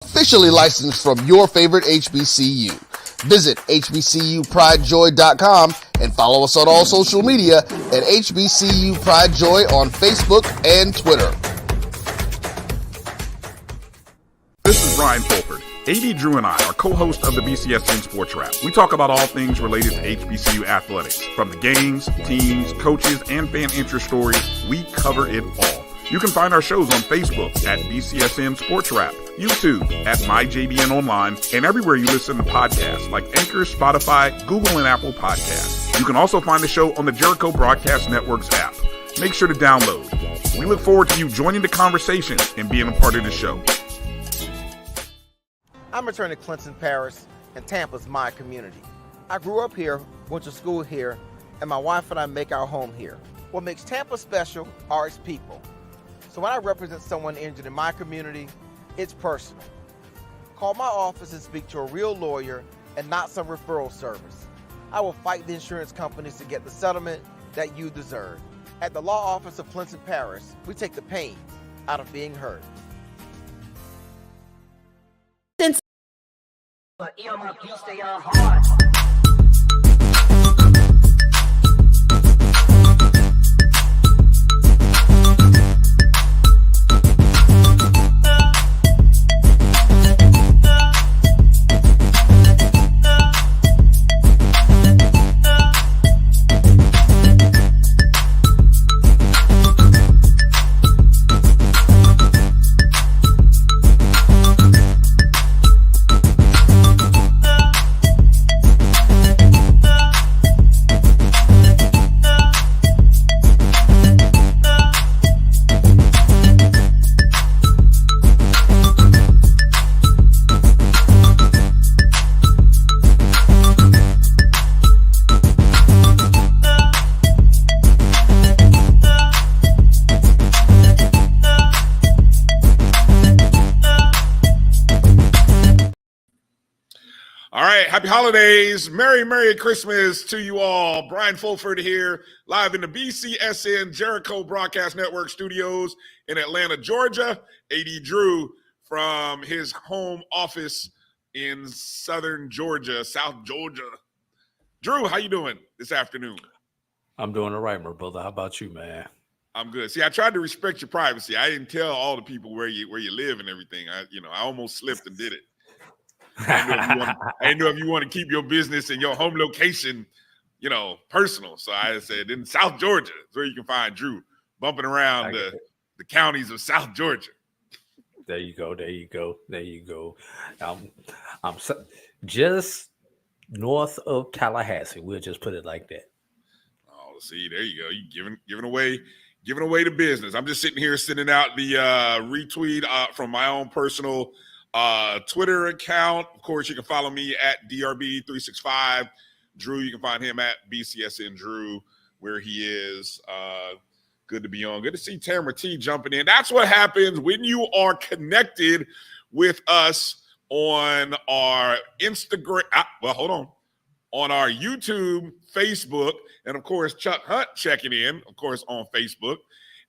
Officially licensed from your favorite HBCU. Visit hbcupridejoy.com and follow us on all social media at HBCU Pride Joy on Facebook and Twitter. This is Bryan Fulford. A.D. Drew and I are co-hosts of the BCSN SportsWrap. We talk about all things related to HBCU athletics. From the games, teams, coaches, and fan interest stories, we cover it all. You can find our shows on Facebook at BCSN SportsWrap, YouTube at MyJBN Online, and everywhere you listen to podcasts like Anchor, Spotify, Google, and Apple Podcasts. You can also find the show on the Jericho Broadcast Network's app. Make sure to download. We look forward to you joining the conversation and being a part of the show. I'm returning to Clinton Paris, and Tampa's my community. I grew up here, went to school here, and my wife and I make our home here. What makes Tampa special are its people. So when I represent someone injured in my community, it's personal. Call my office and speak to a real lawyer and not some referral service. I will fight the insurance companies to get the settlement that you deserve. At the law office of Clinton Paris, we take the pain out of being hurt. But you stay on hard. Happy holidays. Merry Christmas to you all. Bryan Fulford here, live in the BCSN Jericho Broadcast Network studios in Atlanta, Georgia. A.D. Drew from his home office in southern Georgia, South Georgia. Drew, how you doing this afternoon? I'm doing all right, my brother. How about you, man? I'm good. See, I tried to respect your privacy. I didn't tell all the people where you live and everything. I almost slipped and did it. I didn't know if you want to keep your business and your home location, personal. So I said in South Georgia is where you can find Drew bumping around the counties of South Georgia. There you go. I'm just north of Tallahassee. We'll just put it like that. Oh, see, there you go. You giving away the business. I'm just sending out the retweet from my own personal Twitter account. Of course, you can follow me at DRB365. Drew, you can find him at BCSN Drew, where he is. Good to be on. Good to see Tamara T jumping in. That's what happens when you are connected with us on our Instagram. On our YouTube, Facebook, and of course, Chuck Hunt checking in, of course, on Facebook.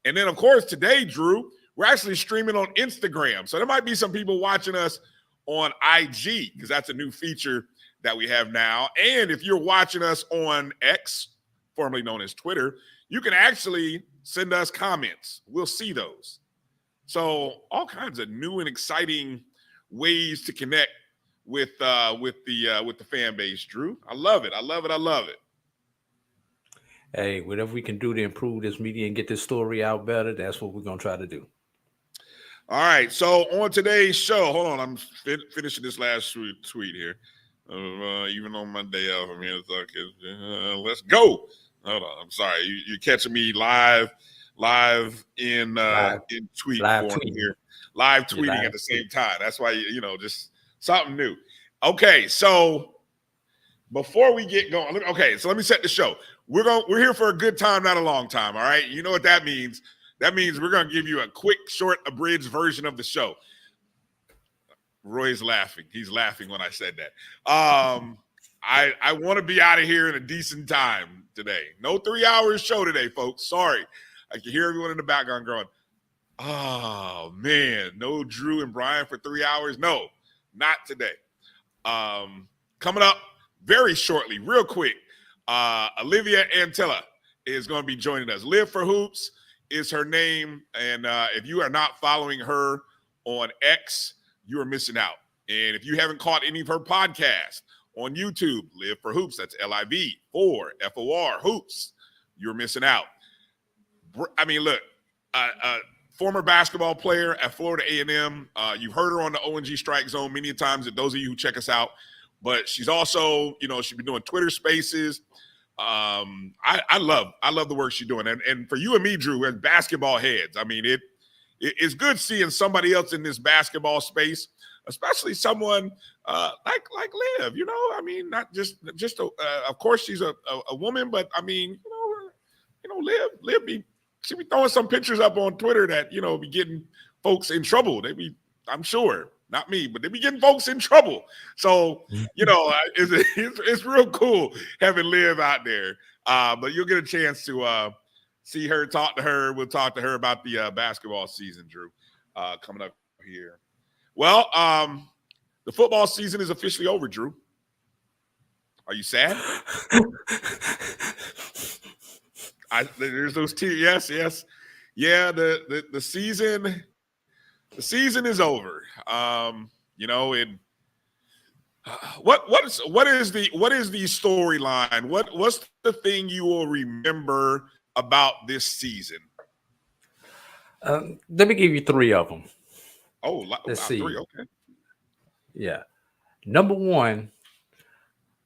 And then, of course, today, Drew, we're actually streaming on Instagram. So there might be some people watching us on IG because that's a new feature that we have now. And if you're watching us on X, formerly known as Twitter, you can actually send us comments. We'll see those. So all kinds of new and exciting ways to connect with the fan base, Drew. I love it. Hey, whatever we can do to improve this media and get this story out better, that's what we're going to try to do. All right, so on today's show, hold on, I'm finishing this last tweet here. Even on my day off, I'm here to talk. Let's go. Hold on, I'm sorry, you're catching me live in tweet form here, live tweeting at the same time. That's why just something new. Okay, so before we get going, so let me set the show. We're here for a good time, not a long time. All right, you know what that means. That means we're going to give you a quick, short, abridged version of the show. Roy's laughing. He's laughing when I said that. I want to be out of here in a decent time today. No 3 hours show today, folks. Sorry. I can hear everyone in the background going, Oh man, no Drew and Bryan for 3 hours. No, not today. Coming up very shortly, real quick. Olivia Antilla is going to be joining us. LivForHoops is her name, and if you are not following her on X, you are missing out. And if you haven't caught any of her podcasts on YouTube, LivForHoops, that's LIV4FOR Hoops, you're missing out. I mean, look, former basketball player at Florida A&M. You've heard her on the ONG Strike Zone many times, and those of you who check us out. But she's also, she's been doing Twitter Spaces. I love the work she's doing. And for you and me, Drew, as basketball heads, I mean, it's good seeing somebody else in this basketball space, especially someone like Liv. I mean, not just of course she's a woman, but I mean, Liv she be throwing some pictures up on Twitter that, be getting folks in trouble. I'm sure, not me, but they be getting folks in trouble. So, it's real cool having Liv out there. But you'll get a chance to see her, talk to her. We'll talk to her about the basketball season, Drew, coming up here. Well, the football season is officially over, Drew. Are you sad? There's those tears. Yes. Yeah, the season is over. And what is the storyline? What's the thing you will remember about this season? Let me give you 3 of them. Oh, let's see. 3, okay. Yeah. Number 1,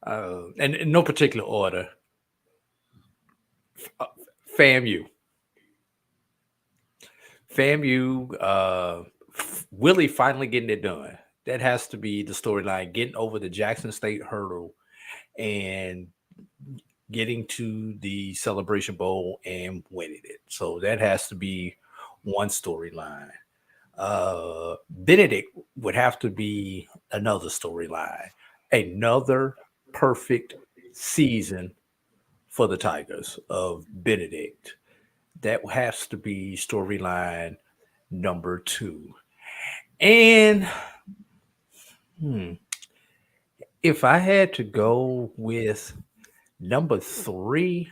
and in no particular order, FAMU, Willie finally getting it done. That has to be the storyline, getting over the Jackson State hurdle and getting to the Celebration Bowl and winning it. So that has to be one storyline. Benedict would have to be another storyline. Another perfect season for the Tigers of Benedict. That has to be storyline number 2. And if I had to go with number 3,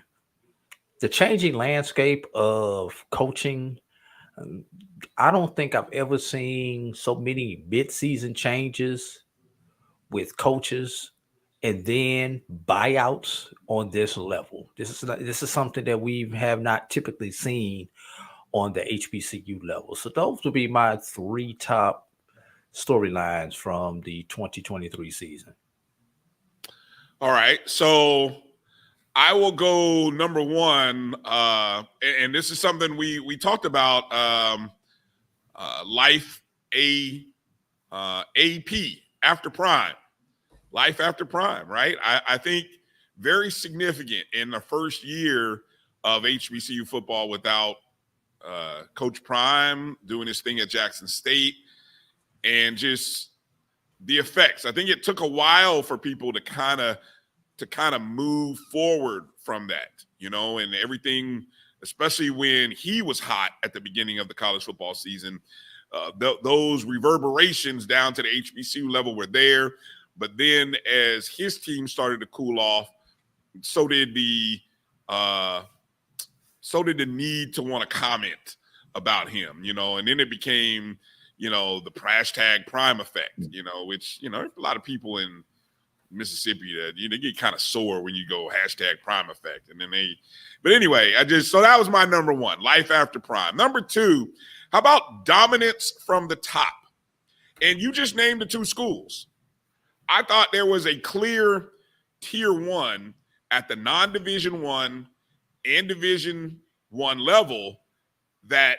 the changing landscape of coaching. I don't think I've ever seen so many mid-season changes with coaches and then buyouts on this level. This is something that we have not typically seen on the HBCU level. So those would be my 3 top storylines from the 2023 season. All right. So I will go number 1. And this is something we talked about, Life AP after Prime. Life after Prime, right? I think very significant in the first year of HBCU football without Coach Prime doing his thing at Jackson State and just the effects. I think it took a while for people to kind of move forward from that, and everything, especially when he was hot at the beginning of the college football season. Those reverberations down to the HBCU level were there. But then as his team started to cool off, so did the need to want to comment about him, and then it became, the hashtag Prime effect, which, a lot of people in Mississippi that, they get kind of sore when you go hashtag Prime effect. And then but anyway, so that was my number 1, Life after Prime. Number 2, how about dominance from the top? And you just named the 2 schools. I thought there was a clear tier 1 at the non-Division 1 and Division 1 level that,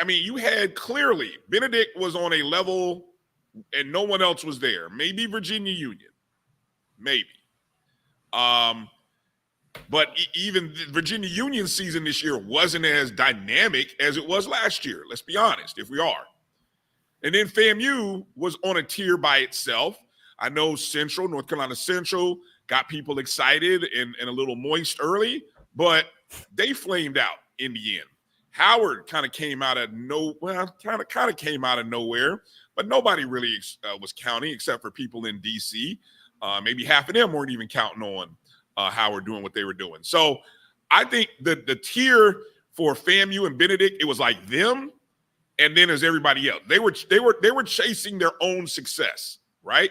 I mean, you had clearly Benedict was on a level and no one else was there. Maybe Virginia Union. Maybe. But even the Virginia Union season this year wasn't as dynamic as it was last year. Let's be honest, if we are. And then FAMU was on a tier by itself. I know North Carolina Central, got people excited and a little moist early, but they flamed out in the end. Howard kind of came out of came out of nowhere, but nobody really was counting except for people in DC. Maybe half of them weren't even counting on Howard doing what they were doing. So I think the tier for FAMU and Benedict, it was like them, and then there's everybody else. They were chasing their own success, right?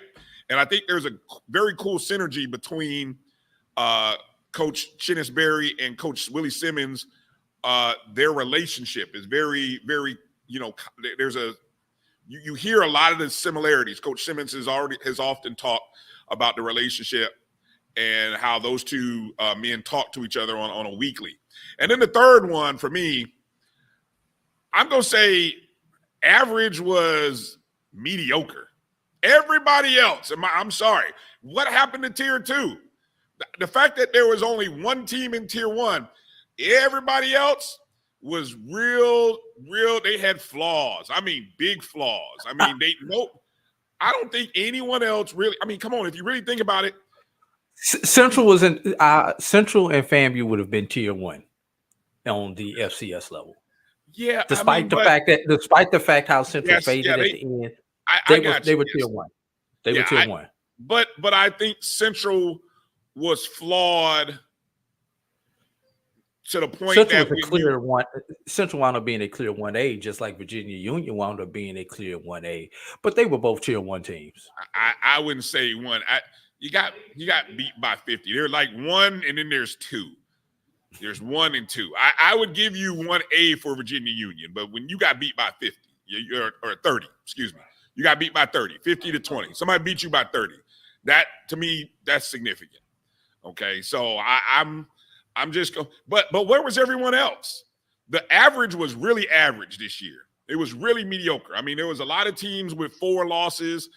And I think there's a very cool synergy between Coach Chinnisberry and Coach Willie Simmons. Their relationship is very, very, there's you hear a lot of the similarities. Coach Simmons has often talked about the relationship and how those two men talk to each other on a weekly. And then the third one for me, I'm going to say average was mediocre. Everybody else, I'm sorry, what happened to tier 2? The fact that there was only one team in tier 1, everybody else was real. They had flaws. I mean, big flaws. I mean, I don't think anyone else really. I mean, come on, if you really think about it, Central was in Central and FAMU would have been tier 1 on the FCS level. Yeah, despite the fact how Central faded at the end, they were tier 1. They were tier 1. But I think Central was flawed to the point Central that was a clear one. Central wound up being a clear 1A, just like Virginia Union wound up being a clear 1A. But they were both tier 1 teams. I wouldn't say one. You got beat by 50. There's like 1, and then there's 2. There's 1 and 2. I would give you 1A for Virginia Union, but when you got beat by 50, or 30, excuse me, you got beat by 30, 50 to 20. Somebody beat you by 30. That, to me, that's significant. Okay, so I'm just going, but where was everyone else? The average was really average this year. It was really mediocre. I mean, there was a lot of teams with 4 losses.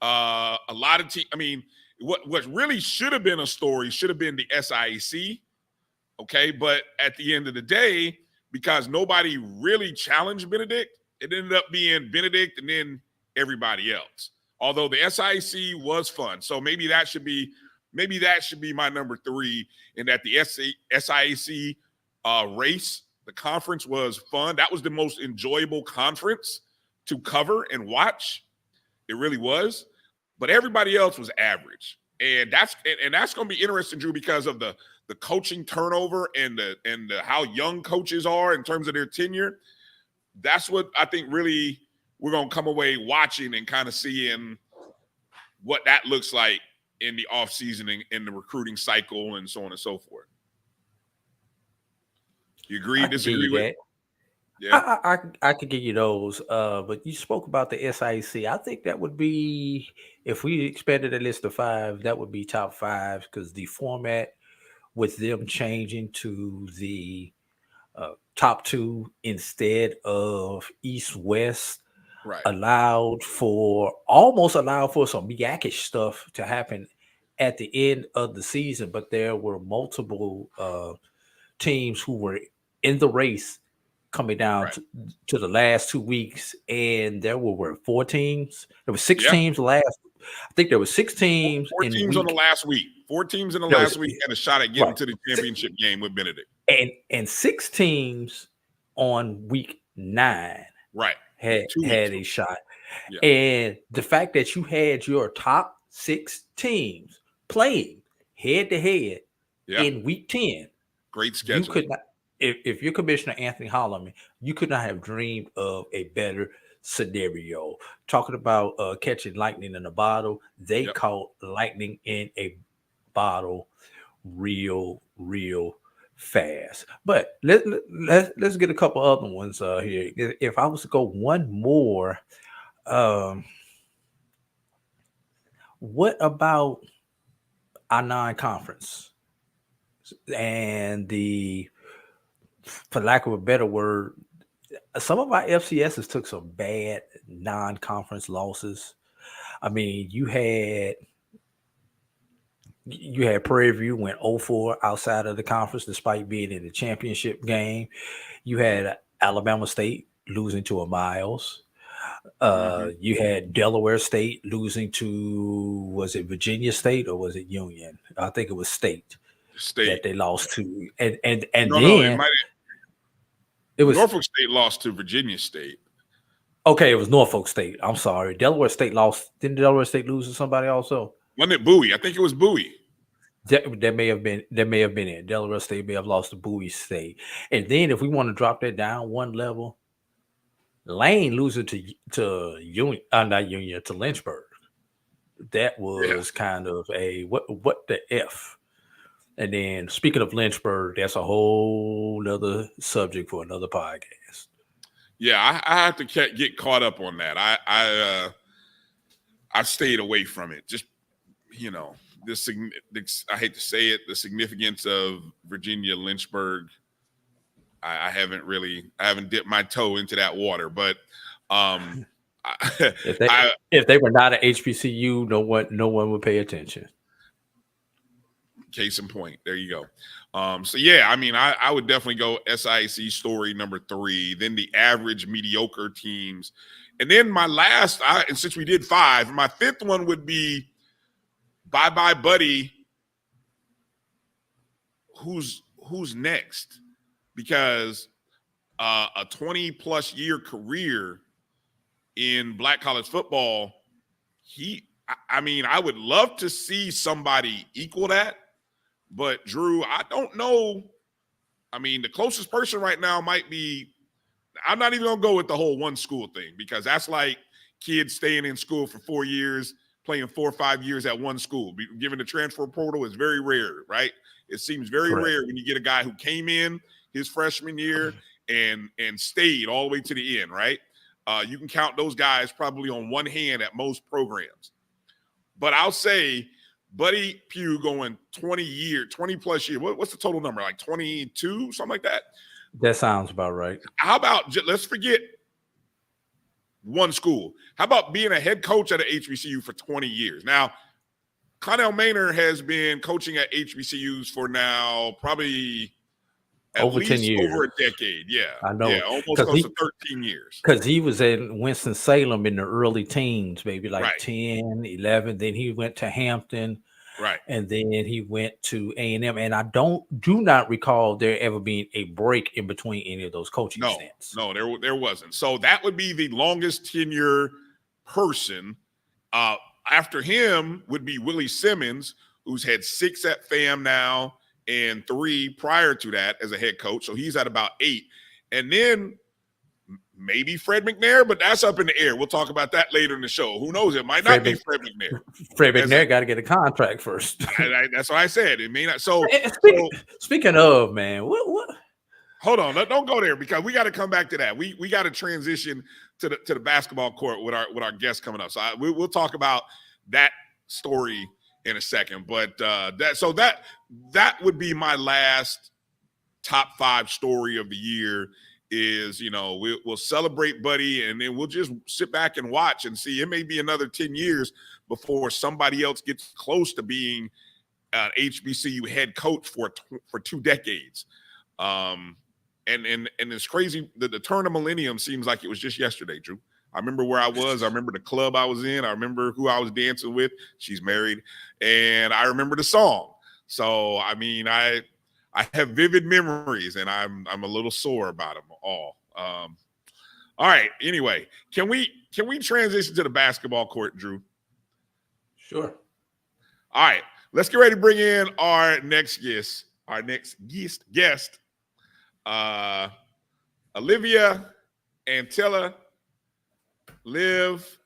A lot of teams. I mean, what really should have been a story should have been the SIAC. Okay, but at the end of the day, because nobody really challenged Benedict, it ended up being Benedict and then everybody else. Although the SIAC was fun, so maybe that should be my number 3. And that the SIAC race, the conference was fun. That was the most enjoyable conference to cover and watch. It really was. But everybody else was average, and that's going to be interesting, Drew, because of the coaching turnover and the how young coaches are in terms of their tenure. That's what I think really we're going to come away watching and kind of seeing what that looks like in the offseason and the recruiting cycle and so on and so forth. You agree, disagree with that? Yeah. I could give you those. But you spoke about the SIC. I think that would be, if we expanded the list of 5, that would be top 5, because the format with them changing to the top 2 instead of East-West almost allowed for some yakkish stuff to happen at the end of the season. But there were multiple teams who were in the race coming down to the last 2 weeks, and there were 4 teams. There were 6 teams last. I think there were 6 teams. 4 teams on the last week. 4 teams in the last week had a shot at getting to the championship game with Benedict. And 6 teams on week 9 had a shot. Yeah. And the fact that you had your top 6 teams playing head to head in week 10. Great schedule. You could not, if you're Commissioner Anthony Holloman, you could not have dreamed of a better scenario. Talking about catching lightning in a bottle, they caught lightning in a bottle real fast. But let's get a couple other ones here. If I was to go one more, what about our non-conference and the, for lack of a better word, some of our FCSs took some bad non-conference losses. I mean, you had Prairie View went 0-4 outside of the conference despite being in the championship game. You had Alabama State losing to a Miles. You had Delaware State losing to, was it Virginia State or was it Union? I think it was State that they lost to. And then It was Norfolk State lost to Virginia State. okay. It was Norfolk State. I'm sorry. Delaware State lost. Didn't Delaware State lose to somebody also? Wasn't it Bowie? I think it was Bowie. That may have been it. Delaware State may have lost to Bowie State. And then if we want to drop that down one level, Lane losing to Union, not Union, to Lynchburg. That was kind of a what the F. And then speaking of Lynchburg, that's a whole nother subject for another podcast. Yeah, I have to get caught up on that. I stayed away from it. Just, you know, I hate to say it, the significance of Virginia Lynchburg. I haven't dipped my toe into that water, but if they were not an HBCU, no one would pay attention. Case in point, there you go. So yeah, I mean, I would definitely go SIAC story number 3, then the average mediocre teams, and then my last. And since we did 5, my 5th one would be bye bye buddy. Who's next? Because a 20+ year career in black college football, I mean, I would love to see somebody equal that. But, Drew, I don't know. I mean, the closest person right now might be – I'm not even going to go with the whole one school thing, because that's like kids staying in school for 4 years, playing 4 or 5 years at one school. Given the transfer portal, is very rare, right? It seems very rare when you get a guy who came in his freshman year and stayed all the way to the end, right? You can count those guys probably on one hand at most programs. But I'll say – Buddy Pugh going 20+ years. What's the total number? Like 22, something like that? That sounds about right. How about, let's forget one school. How about being a head coach at an HBCU for 20 years? Now, Connell Maynard has been coaching at HBCUs for now probably at over least 10 years. Over a decade. Yeah. I know. Yeah, almost close to 13 years. Because he was in Winston-Salem in the early teens, maybe like 10, 11. Then he went to Hampton. Right. And then he went to A&M. And I do not recall there ever being a break in between any of those coaching stints. No, there wasn't. So that would be the longest tenure person. After him would be Willie Simmons, who's had 6 at FAM now and 3 prior to that as a head coach. So he's at about 8. And then maybe Fred McNair, but that's up in the air. We'll talk about that later in the show. Who knows? It might not be Fred McNair. Fred McNair got to get a contract first. That's what I said. It may not. So speaking of, man, what? Hold on, don't go there, because we got to come back to that. We got to transition to the basketball court with our guests coming up. So we'll talk about that story in a second. But that would be my last top 5 story of the year. Is, you know, we'll celebrate Buddy, and then we'll just sit back and watch and see. It may be another 10 years before somebody else gets close to being an HBCU head coach for 2 decades. And it's crazy. The turn of millennium seems like it was just yesterday, Drew. I remember where I was. I remember the club I was in. I remember who I was dancing with. She's married. And I remember the song. So, I mean, I have vivid memories, and I'm a little sore about them all. All right. Anyway, can we transition to the basketball court, Drew? Sure. All right. Let's get ready to bring in our next guest. Olivia, Antilla, Liv.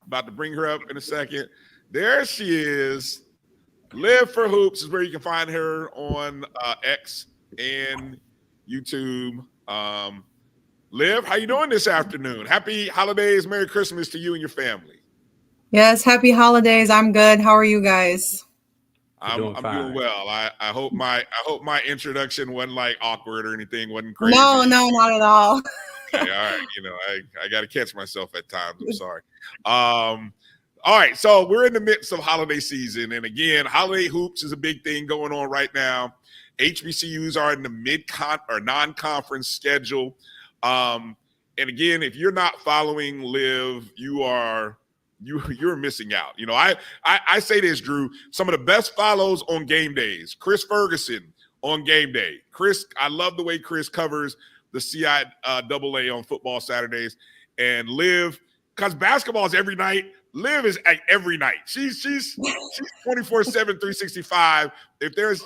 About to bring her up in a second. There she is. LivForHoops is where you can find her on X and YouTube. Liv, how you doing this afternoon? Happy holidays, Merry Christmas to you and your family. Yes, happy holidays. I'm good. How are you guys? I'm doing well. I hope my introduction wasn't like awkward or anything. Wasn't crazy. No, not at all. Okay, all right. You know, I got to catch myself at times. I'm sorry. All right, so we're in the midst of holiday season, and again, holiday hoops is a big thing going on right now. HBCUs are in the non-conference schedule, and again, if you're not following Liv, you're missing out. You know, I say this, Drew. Some of the best follows on game days. Chris Ferguson on game day. Chris, I love the way Chris covers the CIAA on football Saturdays, and Liv, because basketball is every night. Liv is every night. She's 24/7, 365. If there's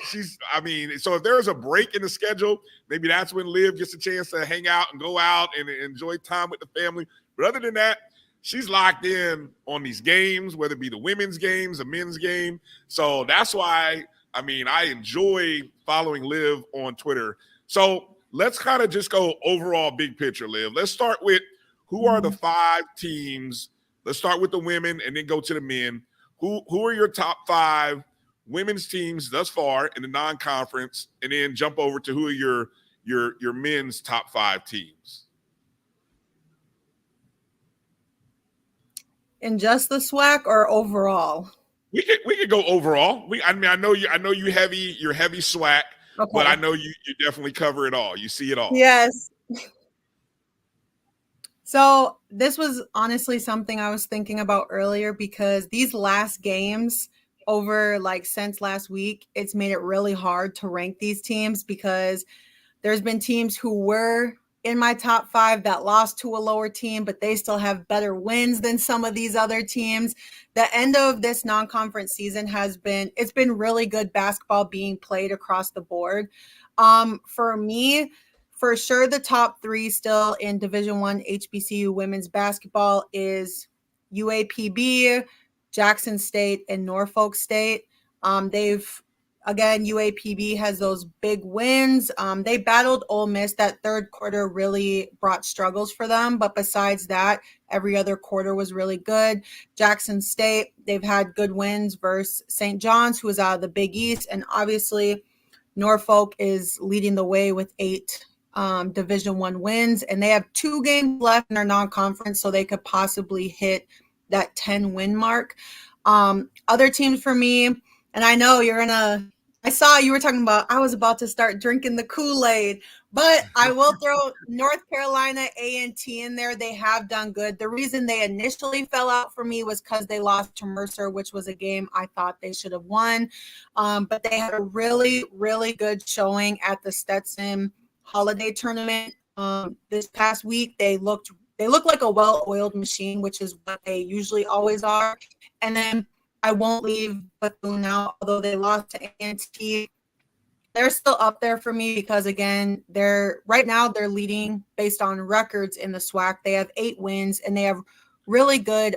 a break in the schedule, maybe that's when Liv gets a chance to hang out and go out and enjoy time with the family. But other than that, she's locked in on these games, whether it be the women's games, the men's game. So that's why, I enjoy following Liv on Twitter. So let's kind of just go overall big picture, Liv. Let's start with who are the 5 teams. Let's start with the women and then go to the men. Who are your top 5 women's teams thus far in the non-conference, and then jump over to who are your men's top 5 teams? In just the SWAC or overall? We could go overall. I know you're heavy SWAC, okay, but I know you definitely cover it all. You see it all. Yes. So this was honestly something I was thinking about earlier, because these last games over since last week, it's made it really hard to rank these teams, because there's been teams who were in my top 5 that lost to a lower team, but they still have better wins than some of these other teams. The end of this non-conference season it's been really good basketball being played across the board. For me, for sure, the top 3 still in Division I HBCU women's basketball is UAPB, Jackson State, and Norfolk State. UAPB has those big wins. They battled Ole Miss. That third quarter really brought struggles for them. But besides that, every other quarter was really good. Jackson State, they've had good wins versus St. John's, who is out of the Big East. And obviously, Norfolk is leading the way with 8 Division I wins. And they have 2 games left in their non-conference, so they could possibly hit that 10-win mark. Other teams for me, and I know I saw you were talking about, I was about to start drinking the Kool-Aid, but I will throw North Carolina A&T in there. They have done good. The reason they initially fell out for me was because they lost to Mercer, which was a game I thought they should have won. But they had a really, really good showing at the Stetson Holiday Tournament this past week. They looked like a well-oiled machine, which is what they usually always are. And then I won't leave Bethune out, although they lost to A&T. They're still up there for me because, again, they're leading based on records in the SWAC. They have 8 wins, and they have really good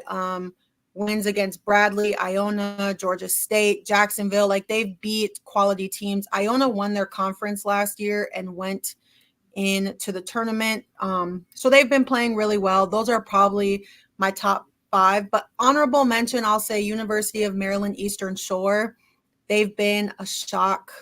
wins against Bradley, Iona, Georgia State, Jacksonville. They've beat quality teams. Iona won their conference last year and went into the tournament. So they've been playing really well. Those are probably my top 5, but honorable mention, I'll say University of Maryland Eastern Shore. They've been a shock.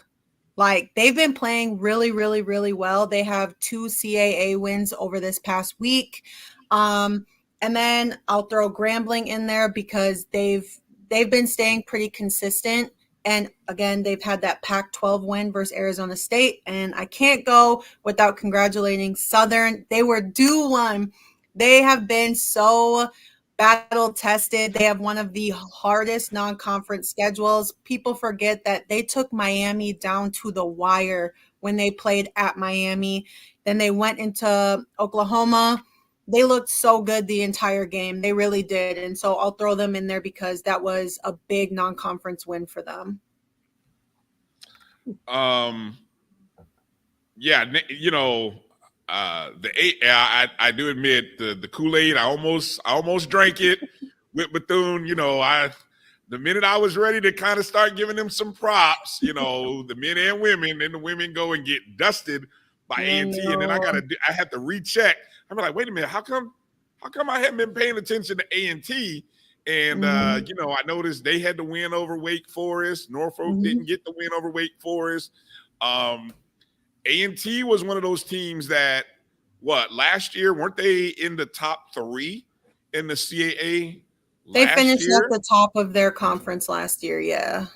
They've been playing really, really, really well. They have 2 CAA wins over this past week. And then I'll throw Grambling in there because they've been staying pretty consistent. And again, they've had that Pac-12 win versus Arizona State. And I can't go without congratulating Southern. They were due one. They have been so battle tested. They have one of the hardest non-conference schedules. People forget that they took Miami down to the wire when they played at Miami. Then they went into Oklahoma. They looked so good the entire game. They really did. And so I'll throw them in there because that was a big non-conference win for them. I do admit the Kool-Aid, I almost drank it with Bethune. The minute I was ready to kind of start giving them some props, the men and women, then the women go and get dusted by A&T, and then I had to recheck. I'm like, wait a minute, how come I haven't been paying attention to A&T? And I noticed they had the win over Wake Forest. Norfolk didn't get the win over Wake Forest. A&T was one of those teams that, last year, weren't they in the top 3 in the CAA? They finished at the top of their conference last year, yeah.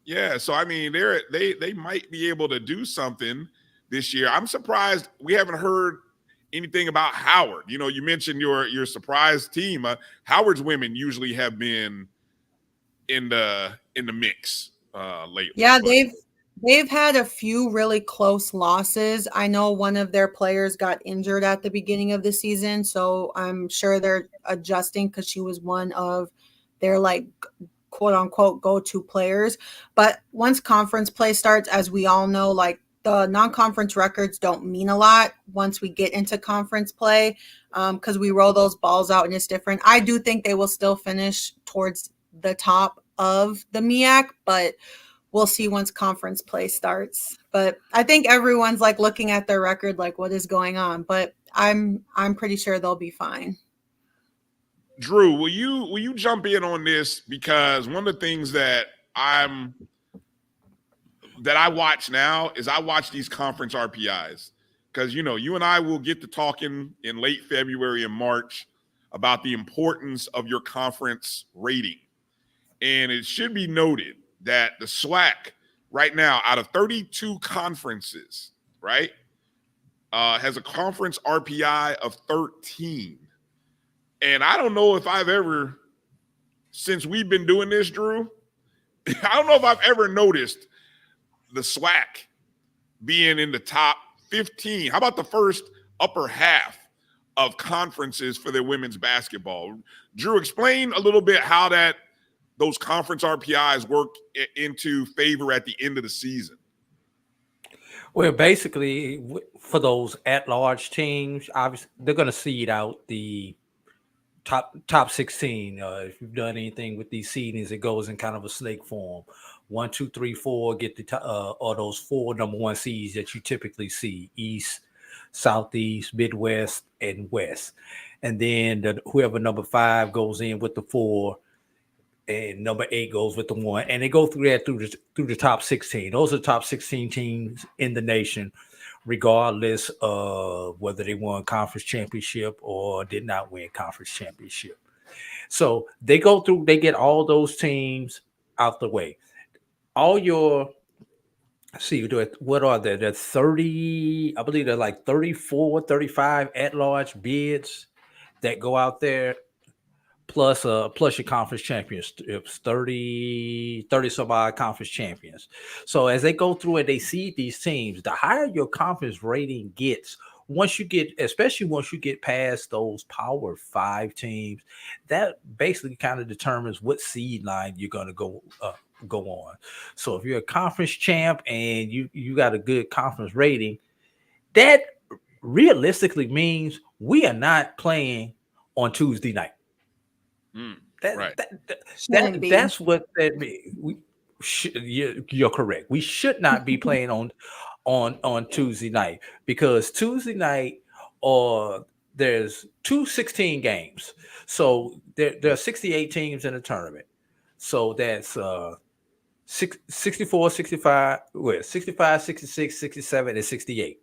Yeah, so they might be able to do something this year. I'm surprised we haven't heard anything about Howard. You mentioned your surprise team. Howard's women usually have been in the mix lately. Yeah, They've had a few really close losses. I know one of their players got injured at the beginning of the season, so I'm sure they're adjusting because she was one of their like quote unquote go-to players. But once conference play starts, as we all know, like the non-conference records don't mean a lot once we get into conference play because we roll those balls out and it's different. I do think they will still finish towards the top of the MEAC, but we'll see once conference play starts. But I think everyone's like looking at their record, like what is going on. But I'm pretty sure they'll be fine. Drew, will you jump in on this? Because one of the things that I watch now is I watch these conference RPIs. Because you and I will get to talking in late February and March about the importance of your conference rating. And it should be noted that the SWAC right now, out of 32 conferences, right, has a conference RPI of 13. And I don't know if I've ever, since we've been doing this, Drew, I don't know if I've ever noticed the SWAC being in the top 15. How about the first upper half of conferences for their women's basketball? Drew, explain a little bit how those conference RPIs work into favor at the end of the season. Well, basically, for those at-large teams, obviously they're going to seed out the top 16. If you've done anything with these seedings, it goes in kind of a snake form. 1, 2, 3, 4 get the or those 4 number 1 seeds that you typically see: East, Southeast, Midwest, and West. And then whoever number 5 goes in with the 4. And number 8 goes with the 1, and they go through that through the top 16. Those are the top 16 teams in the nation, regardless of whether they won conference championship or did not win conference championship. So they go through, they get all those teams out the way. All your, what are there? There 30, I believe they're like 34, 35 at-large bids that go out there. Plus your conference champions, 30 some odd conference champions. So as they go through and they seed these teams, the higher your conference rating gets, especially once you get past those Power 5 teams, that basically kind of determines what seed line you're going to go on. So if you're a conference champ and you got a good conference rating, that realistically means we are not playing on Tuesday night. That's what that means. You're correct. We should not be playing on Tuesday night, because Tuesday night there's 2 16 games. So there are 68 teams in the tournament. So that's 64, 65, 65, 66, 67, and 68.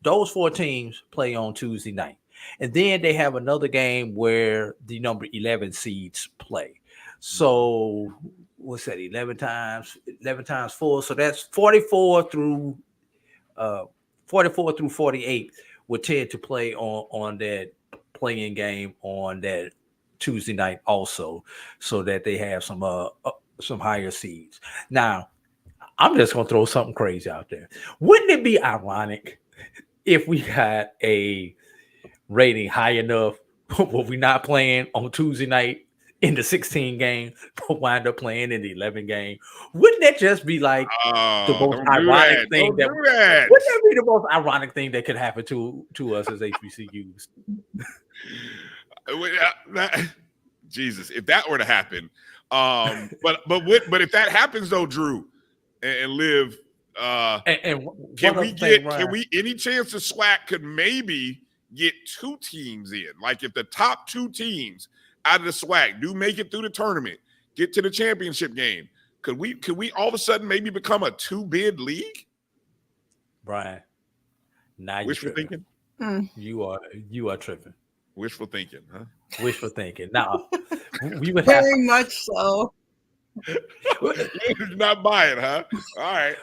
Those 4 teams play on Tuesday night. And then they have another game where the number 11 seeds play. So what's that? 11 times 4. So that's 44 through 48 would tend to play on that playing game on that Tuesday night also, so that they have some higher seeds. Now, I'm just going to throw something crazy out there. Wouldn't it be ironic if we had a rating high enough where we're not playing on Tuesday night in the 16 game, but wind up playing in the 11 game? Wouldn't that just be like the most ironic thing? Wouldn't that be the most ironic thing that could happen to us as HBCUs? Jesus, if that were to happen, but if that happens though, Drew and Liv, can we any chance the SWAC could maybe get 2 teams in? Like if the top 2 teams out of the SWAC do make it through the tournament, get to the championship game, could we all of a sudden maybe become a 2-bid league? Brian, now wishful thinking. You are tripping. Wishful thinking, huh? Wishful thinking. Now we would very much so. You're not buying, huh? All right.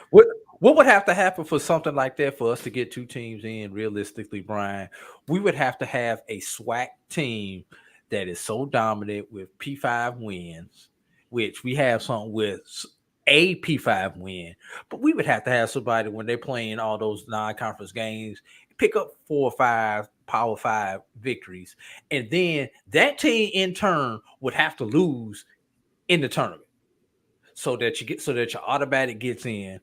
What would have to happen for something like that for us to get 2 teams in? Realistically, Brian, we would have to have a SWAC team that is so dominant with P5 wins, which we have something with a P5 win, but we would have to have somebody when they're playing all those non-conference games pick up 4 or 5 Power 5 victories, and then that team in turn would have to lose in the tournament so that your automatic gets in,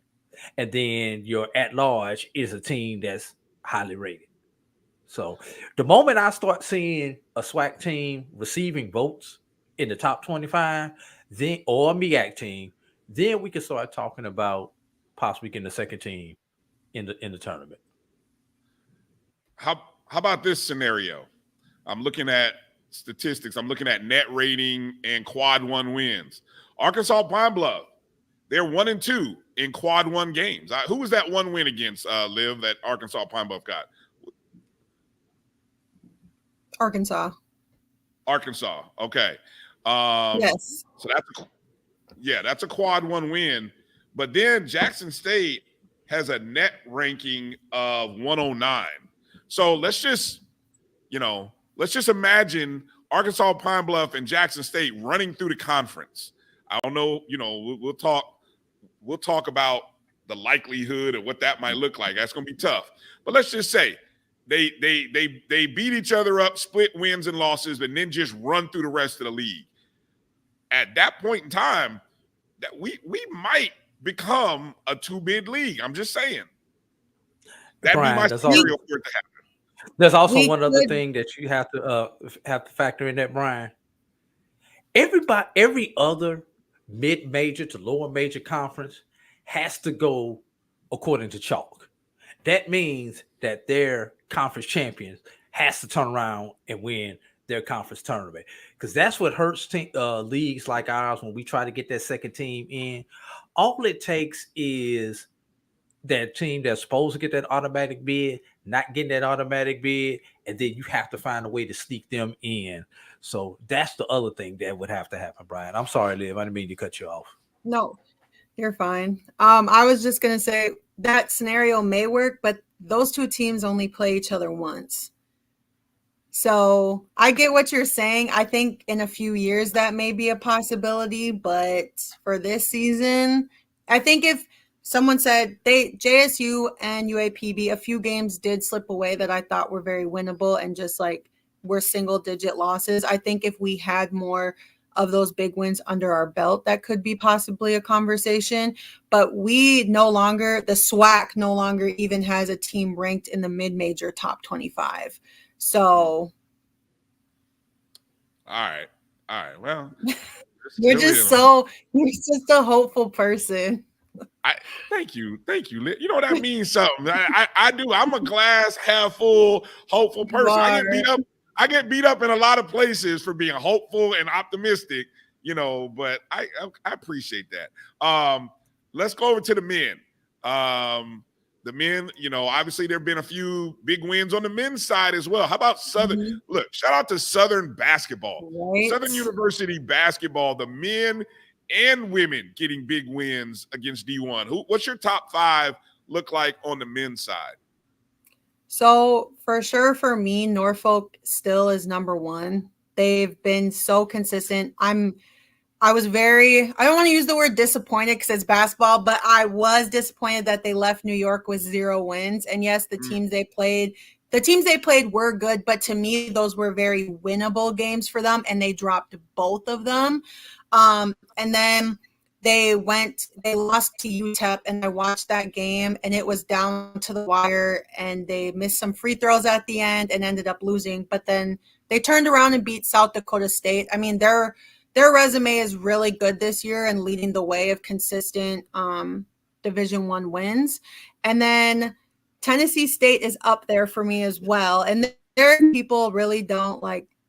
and then your at large is a team that's highly rated. So the moment I start seeing a SWAC team receiving votes in the top 25, then or a MEAC team, then we can start talking about possibly getting the second team in the tournament. How about this scenario? I'm looking at statistics. I'm looking at net rating and quad 1 wins. Arkansas Pine Bluff, they're 1-2 in quad 1 games. Who was that one win against, Liv, that Arkansas Pine Bluff got? Arkansas. Okay. Yes. So that's a quad 1 win. But then Jackson State has a net ranking of 109. So let's just imagine Arkansas Pine Bluff and Jackson State running through the conference. I don't know, we'll talk about the likelihood of what that might look like. That's going to be tough. But let's just say they beat each other up, split wins and losses, and then just run through the rest of the league. At that point in time, that we might become a 2-bid league. I'm just saying. That'd be my scenario for it to happen. There's also one other thing that you have to factor in, that Brian. Every other mid-major to lower major conference has to go according to chalk. That means that their conference champions has to turn around and win their conference tournament, because that's what hurts leagues like ours when we try to get that second team in. All it takes is that team that's supposed to get that automatic bid not getting that automatic bid, and then you have to find a way to sneak them in. So that's the other thing that would have to happen, Brian. I'm sorry, Liv. I didn't mean to cut you off. No, you're fine. I was just going to say that scenario may work, but those two teams only play each other once. So I get what you're saying. I think in a few years that may be a possibility, but for this season, I think if someone said JSU and UAPB, a few games did slip away that I thought were very winnable and just like were single-digit losses. I think if we had more of those big wins under our belt, that could be possibly a conversation. But the SWAC no longer even has a team ranked in the mid-major top 25. So. All right. Well, you're just a hopeful person. Thank you. You know that means something. I do. I'm a glass half full, hopeful person. I get beat up in a lot of places for being hopeful and optimistic, but I appreciate that. Let's go over to the men. The men, obviously there have been a few big wins on the men's side as well. How about Southern? Mm-hmm. Look, shout out to Southern basketball. Right. Southern University basketball, the men and women getting big wins against D1. What's your top 5 look like on the men's side? So for sure, for me, Norfolk still is number 1. They've been so consistent. I don't want to use the word disappointed because it's basketball, but I was disappointed that they left New York with 0 wins. And yes, the teams they played were good, but to me, those were very winnable games for them, and they dropped both of them. And then they lost to UTEP, and I watched that game, and it was down to the wire, and they missed some free throws at the end and ended up losing. But then they turned around and beat South Dakota State. I mean, their resume is really good this year and leading the way of consistent Division I wins. And then Tennessee State is up there for me as well. And there people really don't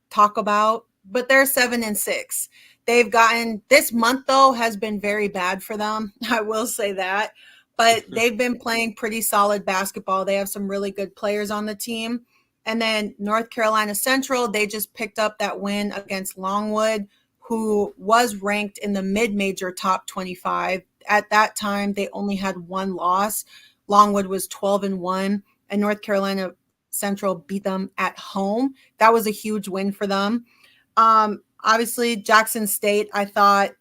talk about, but they're 7-6. They've gotten this month, though, has been very bad for them. I will say that. But they've been playing pretty solid basketball. They have some really good players on the team. And then North Carolina Central, they just picked up that win against Longwood, who was ranked in the mid-major top 25. At that time, they only had 1 loss. Longwood was 12-1, and North Carolina Central beat them at home. That was a huge win for them. Obviously, Jackson State, I thought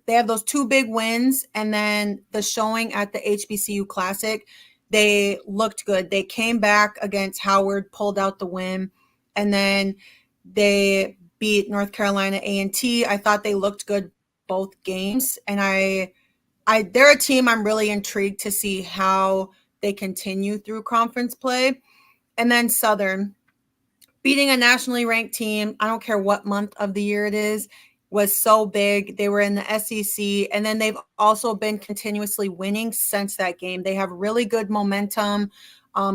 they have those 2 big wins, and then the showing at the HBCU Classic, they looked good. They came back against Howard, pulled out the win, and then they beat North Carolina A&T. I thought they looked good both games, and they're a team I'm really intrigued to see how they continue through conference play. And then Southern, beating a nationally ranked team, I don't care what month of the year it is, was so big. They were in the SEC, and then they've also been continuously winning since that game. They have really good momentum.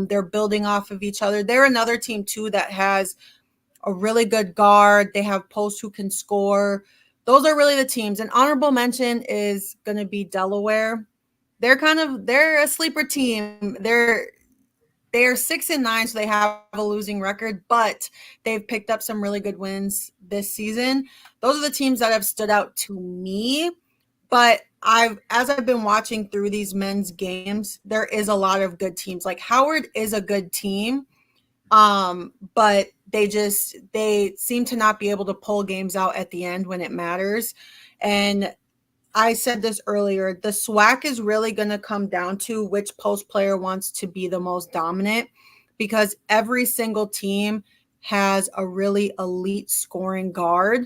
They're building off of each other. They're another team, too, that has a really good guard. They have posts who can score. Those are really the teams. An honorable mention is going to be Delaware. They're a sleeper team. They're 6-9, so they have a losing record, but they've picked up some really good wins this season. Those are the teams that have stood out to me. But as I've been watching through these men's games, there is a lot of good teams. Like Howard is a good team, but they seem to not be able to pull games out at the end when it matters. And I said this earlier, the SWAC is really going to come down to which post player wants to be the most dominant, because every single team has a really elite scoring guard.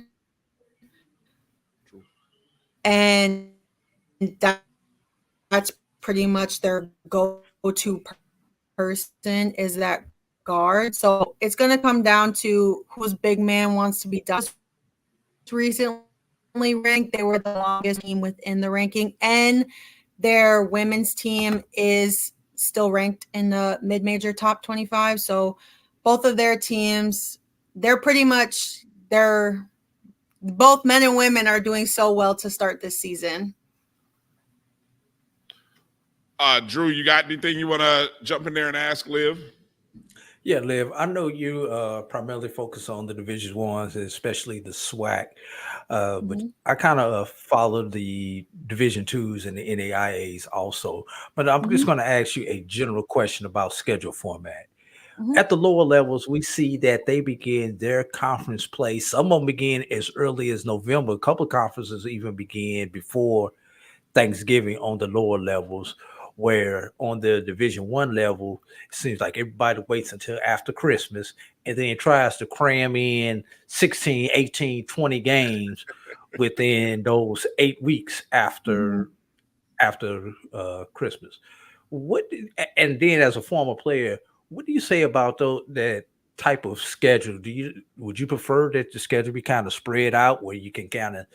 And that's pretty much their go-to person is that guard. So it's going to come down to whose big man wants to be done. Recently ranked, they were the longest team within the ranking, and their women's team is still ranked in the mid-major top 25. So both of their teams, both men and women are doing so well to start this season. Drew, you got anything you want to jump in there and ask Liv? Yeah, Liv, I know you primarily focus on the Division Ones, especially the SWAC, but I kind of follow the Division Twos and the NAIAs also. But I'm just going to ask you a general question about schedule format. At the lower levels, we see that they begin their conference play. Some of them begin as early as November. A couple of conferences even begin before Thanksgiving on the lower levels, where on the Division One level, it seems like everybody waits until after Christmas and then tries to cram in 16, 18, 20 games within those 8 weeks after Christmas. And then as a former player, what do you say about that type of schedule? Would you prefer that the schedule be kind of spread out where you can kind of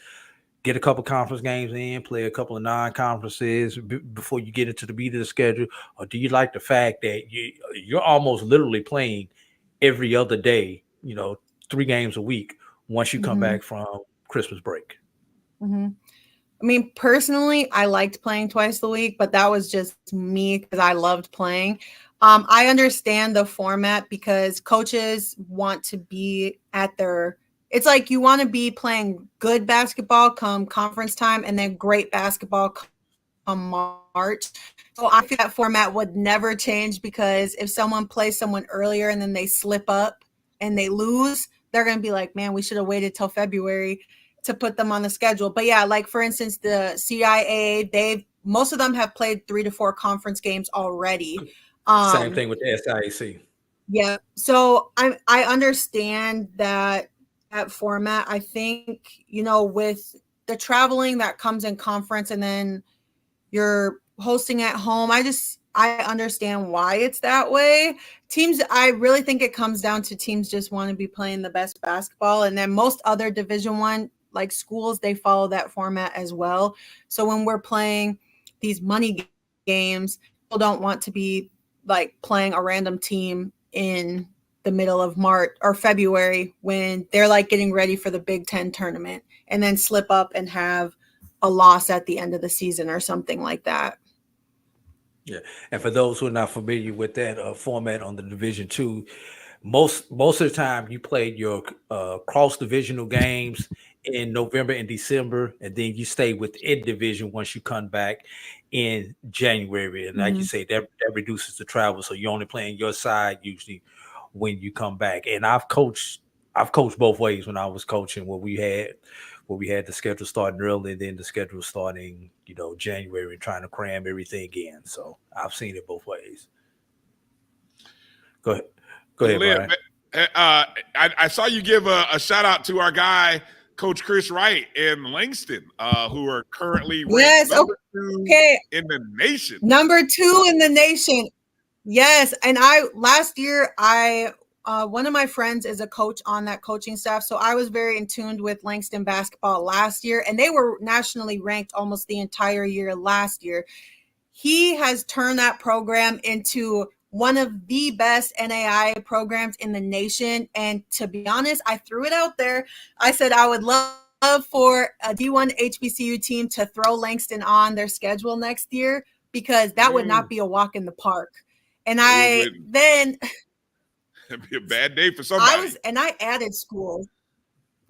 get a couple conference games in, play a couple of non-conferences before you get into the beat of the schedule? Or do you like the fact that you're almost literally playing every other day, 3 games a week once you come back from Christmas break? I mean, personally, I liked playing twice a week, but that was just me because I loved playing. I understand the format because coaches want to be at their – it's like you want to be playing good basketball come conference time and then great basketball come March. So I feel that format would never change, because if someone plays someone earlier and then they slip up and they lose, they're going to be like, man, we should have waited till February to put them on the schedule. But yeah, like for instance, the CIA, most of them have played 3 to 4 conference games already. Same thing with the SIAC. Yeah. So I understand that format. I think, with the traveling that comes in conference and then you're hosting at home, I understand why it's that way. Teams, I really think it comes down to teams just want to be playing the best basketball. And then most other Division I, like schools, they follow that format as well. So when we're playing these money games, people don't want to be like playing a random team in the middle of March or February when they're like getting ready for the Big Ten tournament and then slip up and have a loss at the end of the season or something like that. Yeah. And for those who are not familiar with that format on the Division II, most of the time you played your cross-divisional games in November and December, and then you stay within division once you come back in January. And like you say, that reduces the travel, so you're only playing your side usually when you come back. And I've coached both ways when I was coaching, where we had where we had the schedule starting early, and then the schedule starting, January, and trying to cram everything in. So I've seen it both ways. Go ahead, Brian. I saw you give a shout out to our guy, Coach Chris Wright in Langston, who are currently ranked number 2 in the nation. Number 2 in the nation. Yes. And last year, one of my friends is a coach on that coaching staff. So I was very in tune with Langston basketball last year, and they were nationally ranked almost the entire year last year. He has turned that program into one of the best NAI programs in the nation. And to be honest, I threw it out there. I said I would love for a D1 HBCU team to throw Langston on their schedule next year, because that would not be a walk in the park. And it'd be a bad day for somebody. I added schools.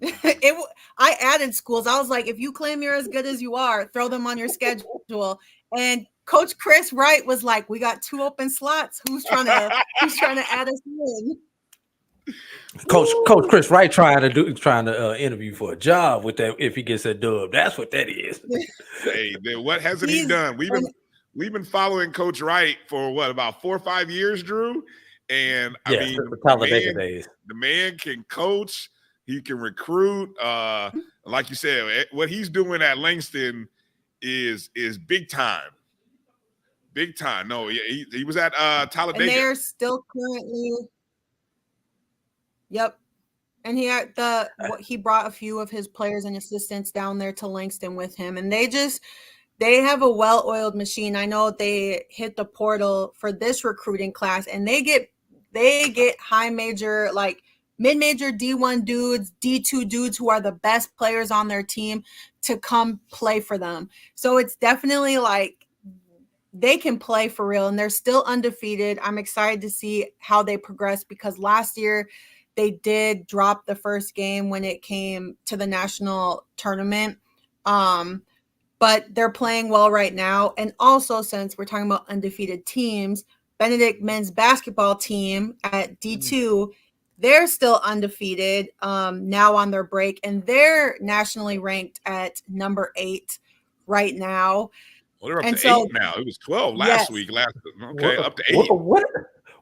I added schools. I was like, if you claim you're as good as you are, throw them on your schedule. And Coach Chris Wright was like, we got 2 open slots. Who's trying to add us in? Coach Chris Wright trying to interview for a job with that if he gets that dub. That's what that is. Hey, then what hasn't he done? We've been following Coach Wright for about 4 or 5 years, Drew. And I mean, the man can coach, he can recruit. Like you said, what he's doing at Langston is big time. Big time. No, he was at Talladega. And they're still currently. Yep. And he brought a few of his players and assistants down there to Langston with him. And they have a well-oiled machine. I know they hit the portal for this recruiting class, and they get high major, like mid-major D1 dudes, D2 dudes who are the best players on their team to come play for them. So it's definitely like they can play for real, and they're still undefeated. I'm excited to see how they progress, because last year they did drop the first game when it came to the national tournament. But they're playing well right now. And also, since we're talking about undefeated teams, Benedict men's basketball team at D2, they're still undefeated now on their break, and they're nationally ranked at number 8 right now. Well, they're up to 8 now. It was 12 last week. Up to 8.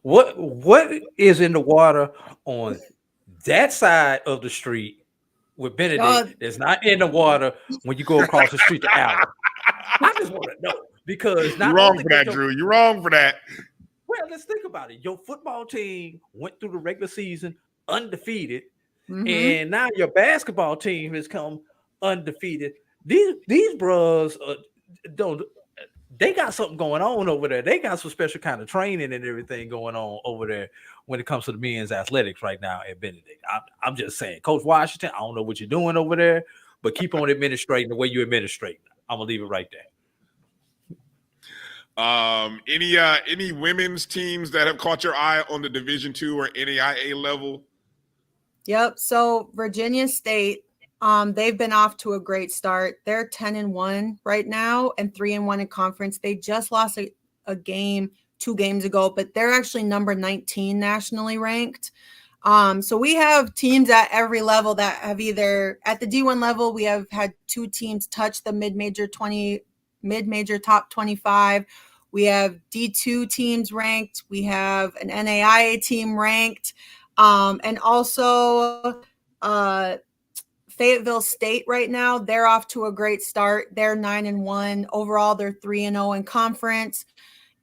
What is in the water on that side of the street with Benedict that's not in the water when you go across the street to Allen? I just want to know, because you're wrong for that, Drew. You're wrong for that. Well, let's think about it. Your football team went through the regular season undefeated, and now your basketball team has come undefeated. These bros they got something going on over there. They got some special kind of training and everything going on over there when it comes to the men's athletics right now at Benedict. I'm just saying, Coach Washington, I don't know what you're doing over there, but keep on administrating the way you administrate. I'm gonna leave it right there. Any women's teams that have caught your eye on the Division II or NAIA level? Yep. So Virginia State, they've been off to a great start. They're 10-1 right now and 3-1 in conference. They just lost a game 2 games ago, but they're actually number 19 nationally ranked. So we have teams at every level that have either at the D1 level, we have had 2 teams touch the mid-major top 25. We have D2 teams ranked. We have an NAIA team ranked. And also Fayetteville State right now, they're off to a great start. They're 9-1 overall. They're 3-0 in conference.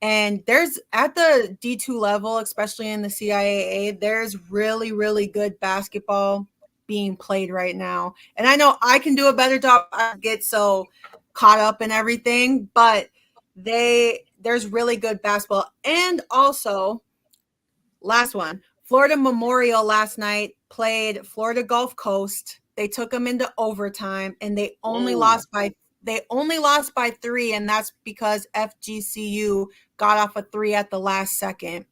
And there's at the D2 level, especially in the CIAA, there's really, really good basketball being played right now. And I know I can do a better job. I get so caught up in everything, but there's really good basketball. And also, last one, Florida Memorial last night played Florida Gulf Coast. They took them into overtime, and they only lost by 3, and that's because FGCU got off a 3 at the last second.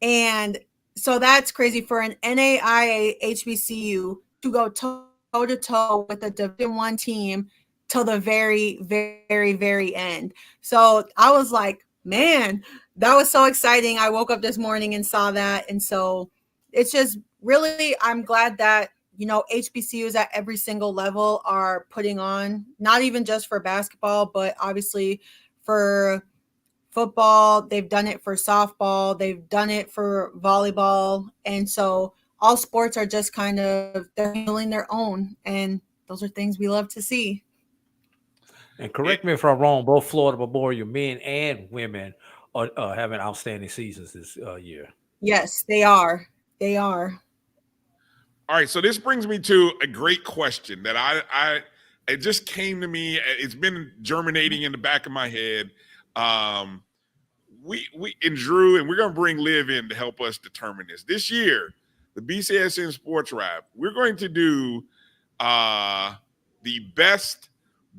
And so that's crazy for an NAIA HBCU to go toe-to-toe with a Division I team till the very, very, very end. So I was like, man, that was so exciting. I woke up this morning and saw that. And so it's just really, I'm glad that HBCUs at every single level are putting on, not even just for basketball, but obviously for football. They've done it for softball. They've done it for volleyball. And so all sports are just kind of, they're handling their own. And those are things we love to see. And correct me if I'm wrong, both Florida Memorial men and women are having outstanding seasons this year. Yes, they are. They are. All right, so this brings me to a great question that it just came to me. It's been germinating in the back of my head. We and Drew, and we're gonna bring Liv in to help us determine this. This year, the BCSN SportsWrap, we're going to do the best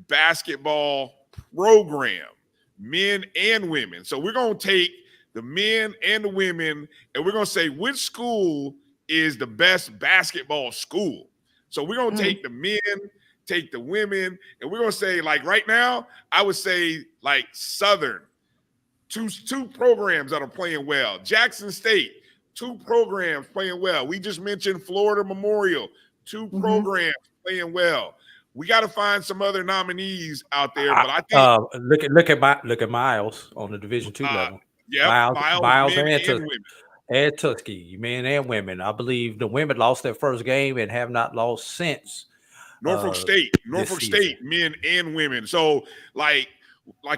basketball program, men and women. So we're gonna take the men and the women, and we're gonna say which school is the best basketball school. So we're gonna take the men, take the women, and we're gonna say, like right now, I would say like Southern, two programs that are playing well. Jackson State, 2 programs playing well. We just mentioned Florida Memorial, 2 programs playing well. We got to find some other nominees out there, but I think look at Miles on the Division II level. Yeah, Miles and Tuskegee, men and women. I believe the women lost their first game and have not lost since. Norfolk State, men and women. So like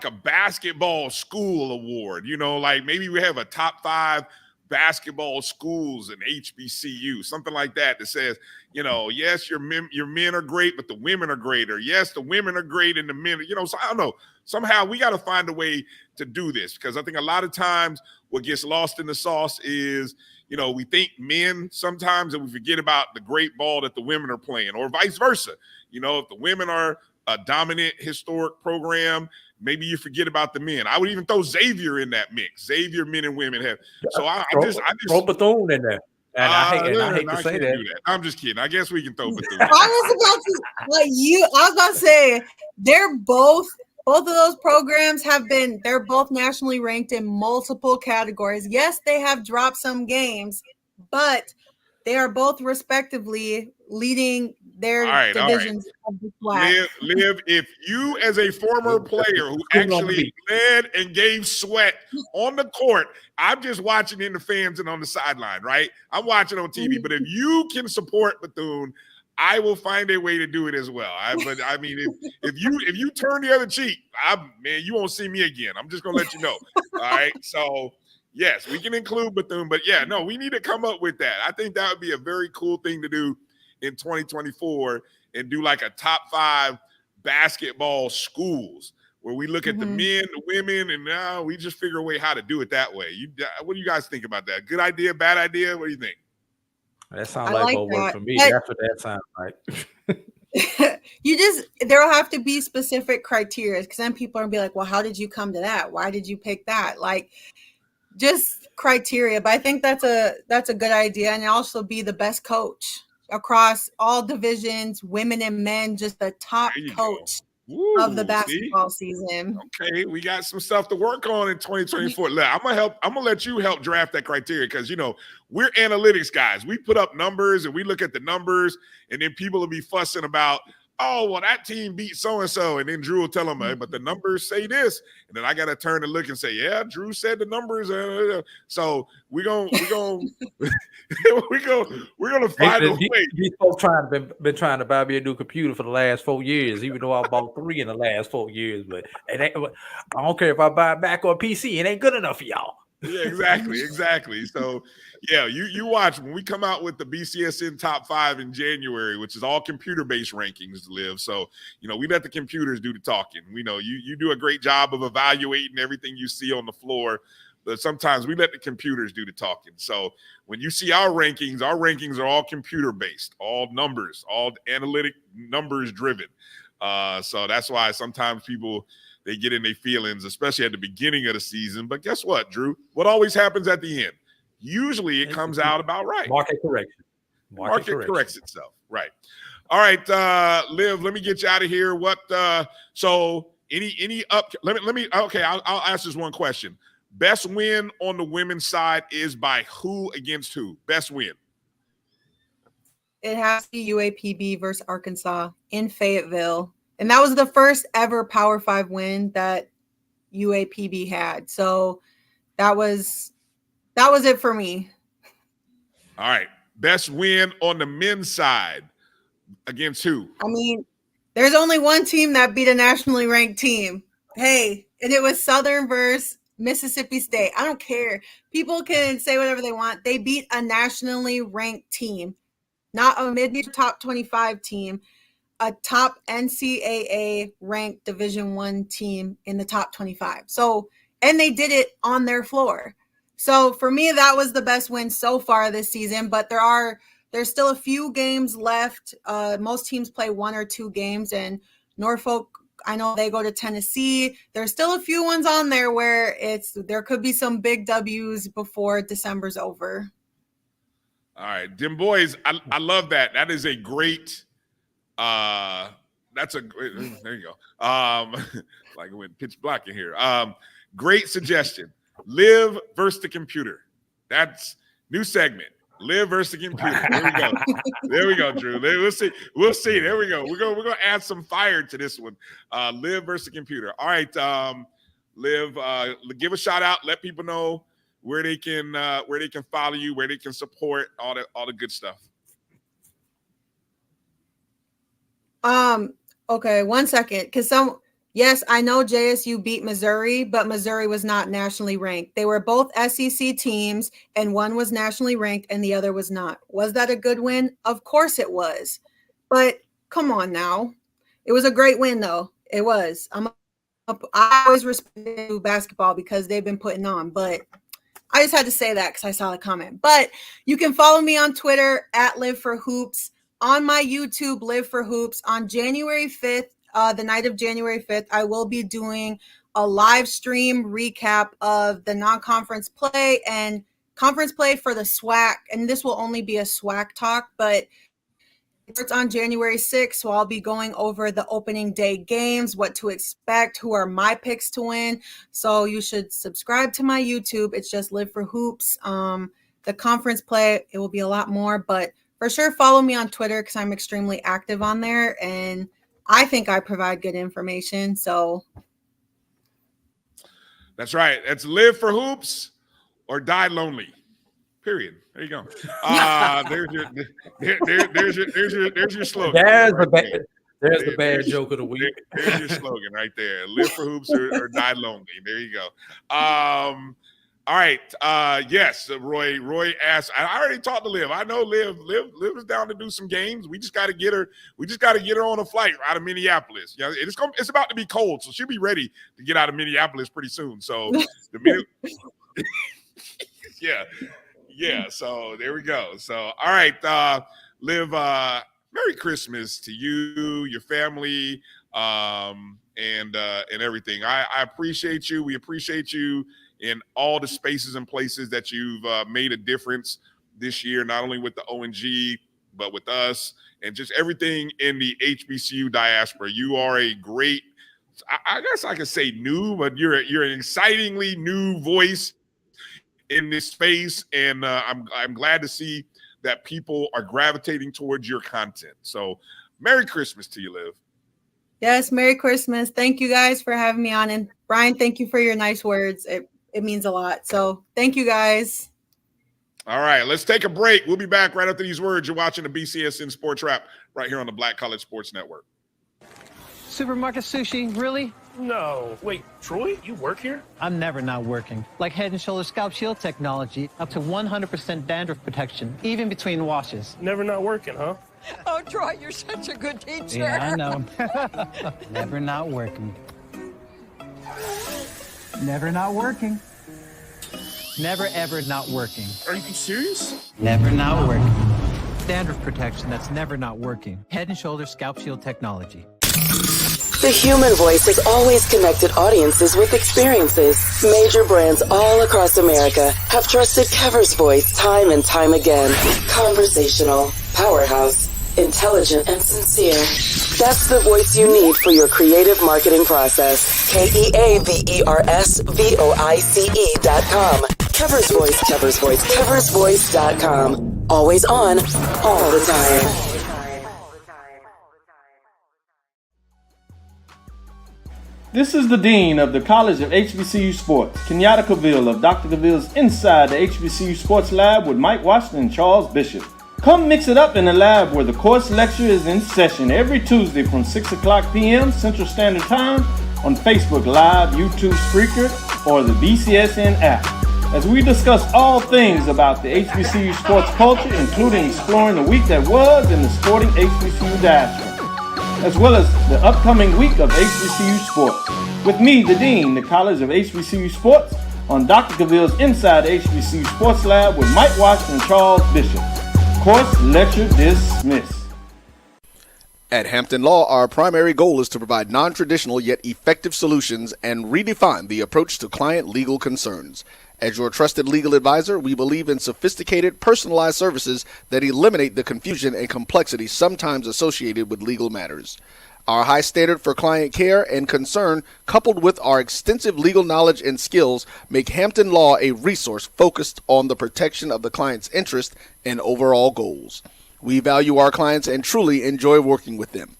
a basketball school award, like maybe we have a top 5 basketball schools in HBCU, something like that says, yes, your men are great, but the women are greater. Yes, the women are great and the men, so I don't know. Somehow we got to find a way to do this, because I think a lot of times what gets lost in the sauce is, we think men sometimes and we forget about the great ball that the women are playing, or vice versa. If the women are a dominant historic program, maybe you forget about the men. I would even throw Xavier in that mix. Xavier, men and women have. So I just throw Bethune in there. And I hate to say that. I'm just kidding. I guess we can throw Bethune. I was about to say they're both of those programs they're both nationally ranked in multiple categories. Yes, they have dropped some games, but they are both respectively leading their divisions of the flag. Liv, if you as a former player who actually led and gave sweat on the court, I'm just watching in the fans and on the sideline, right? I'm watching on TV, but if you can support Bethune, I will find a way to do it as well. But I mean, if you turn the other cheek, man, you won't see me again. I'm just gonna let you know. All right. So yes, we can include Bethune, but yeah, no, we need to come up with that. I think that would be a very cool thing to do in 2024, and do like a top 5 basketball schools where we look at the men, the women, and now we just figure a way how to do it that way. What do you guys think about that? Good idea, bad idea? What do you think? That sounds like what worked for me. That's what that sounds like. There'll have to be specific criteria, because then people are gonna be like, well, how did you come to that? Why did you pick that? Like, just criteria. But I think that's a good idea, and also be the best coach across all divisions, women and men, just the top coach of the basketball season. Okay, we got some stuff to work on in 2024. Look, I'm gonna let you help draft that criteria, because we're analytics guys. We put up numbers and we look at the numbers, and then people will be fussing about, oh, well, that team beat so-and-so. And then Drew will tell them, but the numbers say this. And then I got to turn and look and say, yeah, Drew said the numbers. So we're going to find a way. These folks been trying to buy me a new computer for the last 4 years, even though I bought 3 in the last 4 years. But I don't care if I buy it back on PC. It ain't good enough for y'all. Yeah, exactly. So, yeah, you watch when we come out with the BCSN top 5 in January, which is all computer-based rankings, Liv. So, we let the computers do the talking. We know you do a great job of evaluating everything you see on the floor, but sometimes we let the computers do the talking. So when you see our rankings are all computer-based, all numbers, all analytic numbers driven. So that's why sometimes people – they get in their feelings, especially at the beginning of the season. But guess what, Drew? What always happens at the end? Usually it comes out about right. Market correction. Market corrects itself. Right. All right, Liv, let me get you out of here. So any up? Let me. Okay, I'll ask this one question. Best win on the women's side is by who against who? Best win. It has to be UAPB versus Arkansas in Fayetteville. And that was the first ever Power 5 win that UAPB had. So that was it for me. All right. Best win on the men's side against who? I mean, there's only one team that beat a nationally ranked team. Hey, and it was Southern versus Mississippi State. I don't care. People can say whatever they want. They beat a nationally ranked team, not a mid-year top 25 team, a top NCAA ranked Division I team in the top 25. So, and they did it on their floor. So for me, that was the best win so far this season, but there's still a few games left. Most teams play 1 or 2 games, and Norfolk, I know they go to Tennessee. There's still a few ones on there where there could be some big W's before December's over. All right, Dim boys, I love that. That is a great that's a great, there you go. Like it went pitch black in here. Great suggestion. Live versus the computer. That's new segment. Live versus the computer. There we go. There we go, Drew. We'll see. We'll see. There we go. We're gonna add some fire to this one. Live versus the computer. All right, Liv. Give a shout out. Let people know where they can follow you, where they can support all the good stuff. Okay, 1 second. Because yes, I know JSU beat Missouri, but Missouri was not nationally ranked. They were both SEC teams, and one was nationally ranked and the other was not. Was that a good win? Of course it was. But come on now. It was a great win, though. It was. I always respect basketball because they've been putting on, but I just had to say that because I saw the comment. But you can follow me on Twitter at LivForHoops, on my YouTube, LivForHoops. On January 5th, the night of January 5th, I will be doing a live stream recap of the non-conference play and conference play for the SWAC. And this will only be a SWAC talk, but it's on January 6th. So I'll be going over the opening day games, what to expect, who are my picks to win. So you should subscribe to my YouTube. It's just LivForHoops. The conference play, it will be a lot more, but for sure follow me on Twitter because I'm extremely active on there. And I think I provide good information. So that's right. It's Live for Hoops or Die Lonely. Period. There you go. There's your slogan. There's the bad joke of the week. There's your slogan right there. Live for Hoops or Die Lonely. There you go. All right. Yes, Roy asked. I already talked to Liv. I know Liv is down to do some games. We just got to get her. We just got to get her on a flight out of Minneapolis. Yeah, it's about to be cold, so she'll be ready to get out of Minneapolis pretty soon. So yeah. So there we go. So all right, Liv. Merry Christmas to you, your family, and everything. I appreciate you. We appreciate you in all the spaces and places that you've made a difference this year, not only with the ONG, but with us and just everything in the HBCU diaspora. You are a great, I guess I could say new, but you're an excitingly new voice in this space. And I'm glad to see that people are gravitating towards your content. So Merry Christmas to you, Liv. Yes, Merry Christmas. Thank you guys for having me on. And Bryan, thank you for your nice words. It means a lot. So thank you guys. All right, let's take a break. We'll be back right after these words. You're watching the BCSN SportsWrap right here on the Black College Sports Network. Supermarket sushi, really? No. Wait, Troy, you work here? I'm never not working. Like Head & Shoulders Scalp Shield technology, up to 100% dandruff protection, even between washes. Never not working, huh? Oh, Troy, you're such a good teacher. Yeah, I know. Never not working. Never not working. Never, ever not working. Are you serious? Never not working. Dandruff protection that's never not working. Head & Shoulders Scalp Shield technology. The human voice has always connected audiences with experiences. Major brands all across America have trusted Kever's voice time and time again. Conversational, powerhouse, intelligent, and sincere. That's the voice you need for your creative marketing process. KEAVERSVOICE.com. Kever's Voice, Kever's Voice, KeversVoice.com. Always on, all the time. This is the Dean of the College of HBCU Sports, Kenyatta Cavill of Dr. Cavill's Inside the HBCU Sports Lab with Mike Washington and Charles Bishop. Come mix it up in the lab where the course lecture is in session every Tuesday from 6 o'clock p.m. Central Standard Time on Facebook Live, YouTube Spreaker, or the BCSN app, as we discuss all things about the HBCU sports culture, including exploring the week that was in the sporting HBCU diaspora, as well as the upcoming week of HBCU Sports. With me, the Dean, the College of HBCU Sports, on Dr. Cavill's Inside the HBCU Sports Lab with Mike Washington and Charles Bishop. Course lecture dismissed. At Hampton Law, our primary goal is to provide non-traditional yet effective solutions and redefine the approach to client legal concerns. As your trusted legal advisor, we believe in sophisticated, personalized services that eliminate the confusion and complexity sometimes associated with legal matters. Our high standard for client care and concern, coupled with our extensive legal knowledge and skills, make Hampton Law a resource focused on the protection of the client's interest and overall goals. We value our clients and truly enjoy working with them.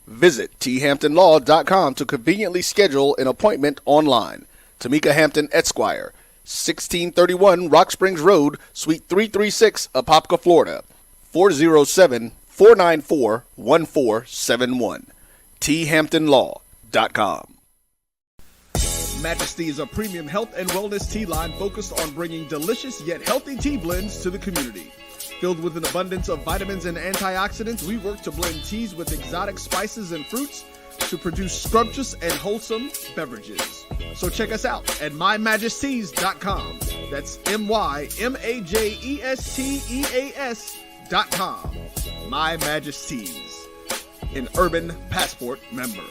Visit thamptonlaw.com to conveniently schedule an appointment online. Tamika Hampton Esquire, 1631 Rock Springs Road, Suite 336, Apopka, Florida, 407-494-1471. thamptonlaw.com. Majesty is a premium health and wellness tea line focused on bringing delicious yet healthy tea blends to the community. Filled with an abundance of vitamins and antioxidants, we work to blend teas with exotic spices and fruits to produce scrumptious and wholesome beverages. So check us out at mymajesties.com. That's MyMajesties.com. My Majesties, an Urban Passport member.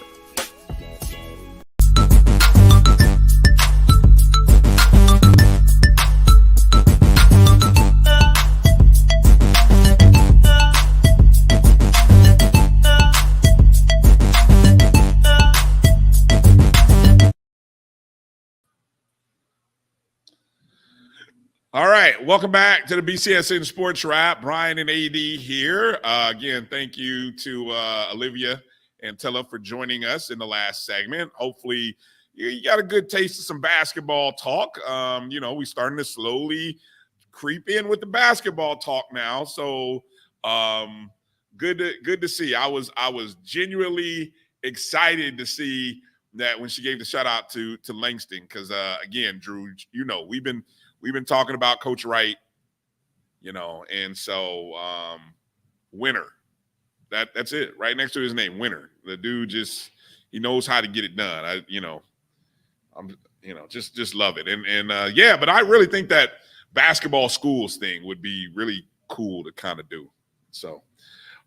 All right, welcome back to the BCSN SportsWrap. Bryan and A.D. here. Again, thank you to Olivia and Antilla for joining us in the last segment. Hopefully, you got a good taste of some basketball talk. We're starting to slowly creep in with the basketball talk now. So, good to see. I was genuinely excited to see that when she gave the shout out to Langston, because again, Drew, we've been talking about Coach Wright, and so Winner. That's it. Right next to his name, Winner. The dude he knows how to get it done. Just love it. But I really think that basketball schools thing would be really cool to kind of do. So,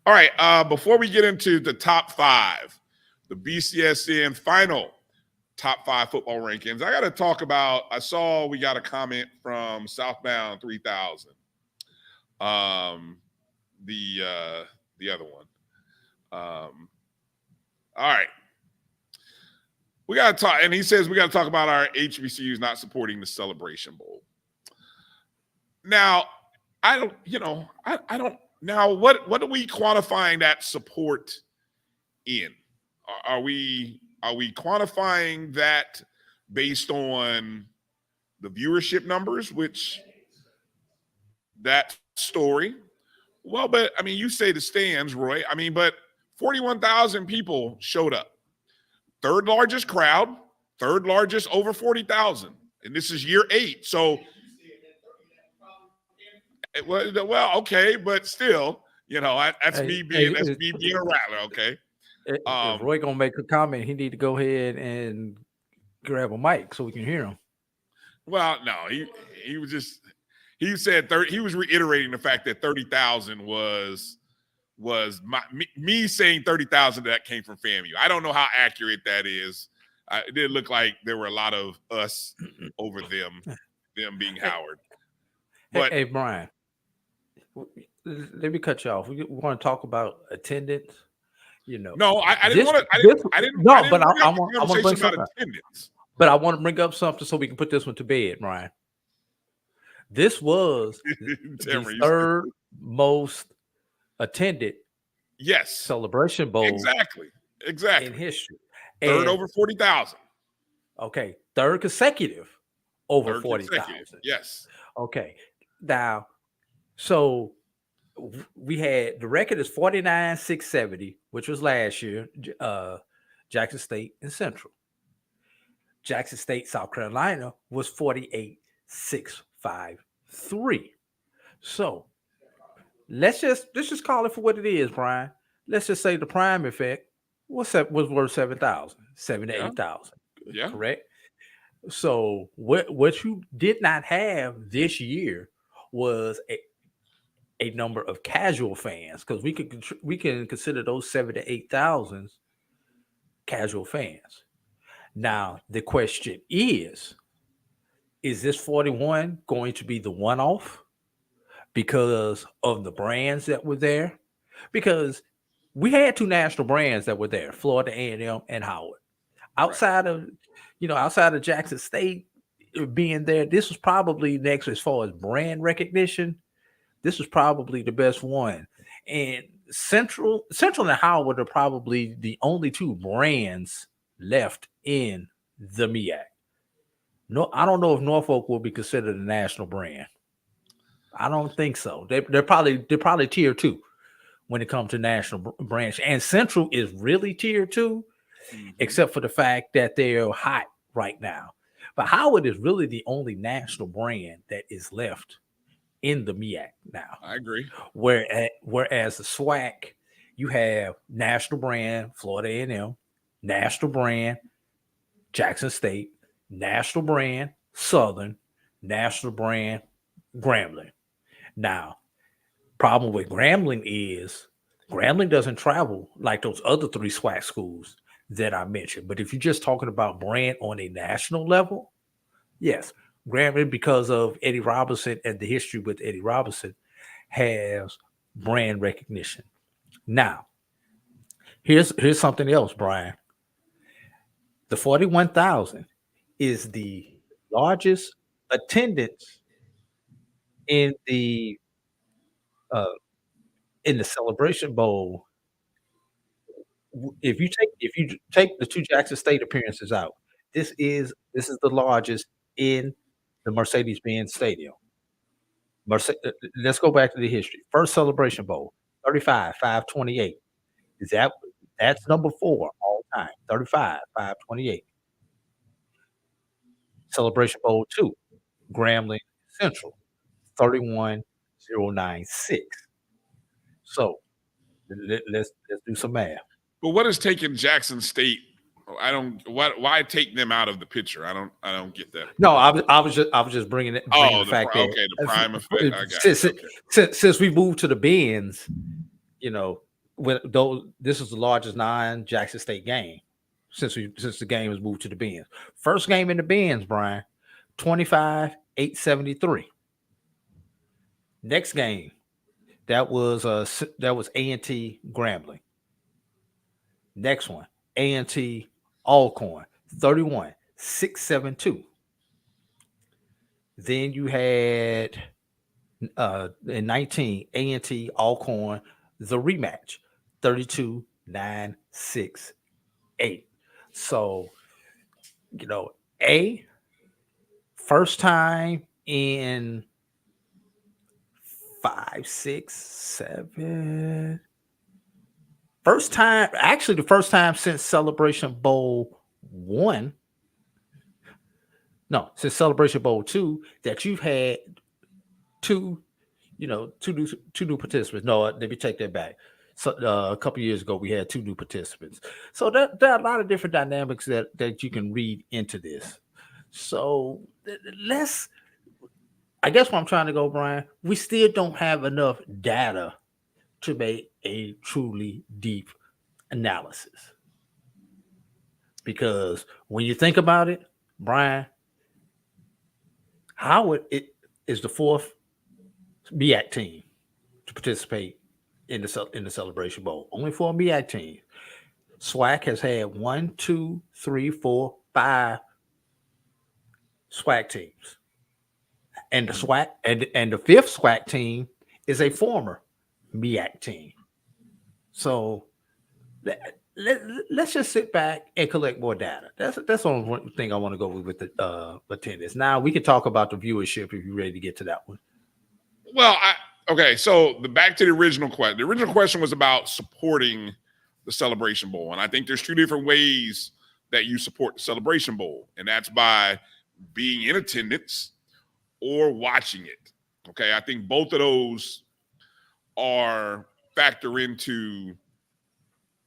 all right, before we get into the top 5, the BCSN final top 5 football rankings, I got to talk about, I saw we got a comment from Southbound 3000. The other one. All right. We got to talk, and he says we got to talk about our HBCUs not supporting the Celebration Bowl. Now, I don't, now what are we quantifying that support in? Are we quantifying that based on the viewership numbers, which that story? Well, but I mean, you say the stands, Roy. I mean, but 41,000 people showed up. Third largest crowd, third largest over 40,000. And this is year 8. So, well, okay, but still, that's me being a rattler, okay? If Roy gonna make a comment, he need to go ahead and grab a mic so we can hear him. Well, no, he said he was reiterating the fact that 30,000 was me saying 30,000 that came from FAMU. I don't know how accurate that is. It did look like there were a lot of us over them being Howard. But hey, Bryan, let me cut you off. We want to talk about attendance. No, I didn't want to. I didn't. But I want to bring something up. Attendance. But I want to bring up something so we can put this one to bed, Bryan. This was Tamara, the you third most attended yes Celebration Bowl exactly in history. Third And, over 40,000. Okay, third consecutive over Third 40,000. consecutive. Yes. Okay, now so we had the record is 49,670, which was last year. Jackson State and Central. Jackson State, South Carolina was 48,653. So let's just call it for what it is, Brian. Let's just say the prime effect was worth 7,000, 7 to 8,000. Yeah. Correct. So what you did not have this year was a number of casual fans, because we can consider those 7 to 8,000 casual fans. Now the question is this 41 going to be the one-off because of the brands that were there? Because we had two national brands that were there, Florida A&M and Howard. Outside of Jackson State being there, this was probably next as far as brand recognition. This was probably the best one. And Central and Howard are probably the only two brands left in the MEAC. No, I don't know if Norfolk will be considered a national brand. I don't think so. They're probably tier 2 when it comes to national branch. And Central is really tier 2, except for the fact that they're hot right now. But Howard is really the only national brand that is left in the MEAC now. I agree. Whereas the SWAC, you have national brand Florida A&M, national brand Jackson State, national brand Southern, national brand Grambling. Now, problem with Grambling is Grambling doesn't travel like those other 3 SWAC schools that I mentioned. But if you're just talking about brand on a national level, yes, Grambling, because of Eddie Robinson and the history with Eddie Robinson, has brand recognition. Now, here's something else, Brian. The 41,000 is the largest attendance in the Celebration Bowl. If you take the 2 Jackson State appearances out, this is the largest in the Mercedes-Benz Stadium. Let's go back to the history. First Celebration Bowl, 35,528. That's number 4 all time. 35,528. Celebration Bowl 2, Grambling Central, 31,096. So let's do some math. But what is taking Jackson State? Why take them out of the picture? I don't get that. No, I was just bringing it. The prime effect. I got it. Since we moved to the bins, this is the largest non-Jackson State game since the game was moved to the bins. First game in the bins, Brian, 25,873. Next game, that was A&T Grambling. Next one, A&T Alcorn, 31,672. Then you had in 19 A&T Alcorn, the rematch, 32,968. So, first time in 5, 6, 7. The first time since Celebration Bowl 1. No, since Celebration Bowl 2 that you've had two new participants. No, let me take that back. So a couple years ago, we had 2 new participants. So there are a lot of different dynamics that you can read into this. So I guess where I'm trying to go, Brian, we still don't have enough data to make a truly deep analysis. Because when you think about it, Brian, Howard is the 4th MEAC team to participate in the Celebration Bowl. Only 4 MEAC teams. SWAC has had 1, 2, 3, 4, 5 SWAC teams. And the SWAC and the fifth SWAC team is a former MEAC team. So let's just sit back and collect more data. That's the only one thing I want to go with the attendance. Now we can talk about the viewership if you're ready to get to that one. Well, okay. So back to the original question. The original question was about supporting the Celebration Bowl, and I think there's two different ways that you support the Celebration Bowl, and that's by being in attendance or watching it. Okay, I think both of those are factor into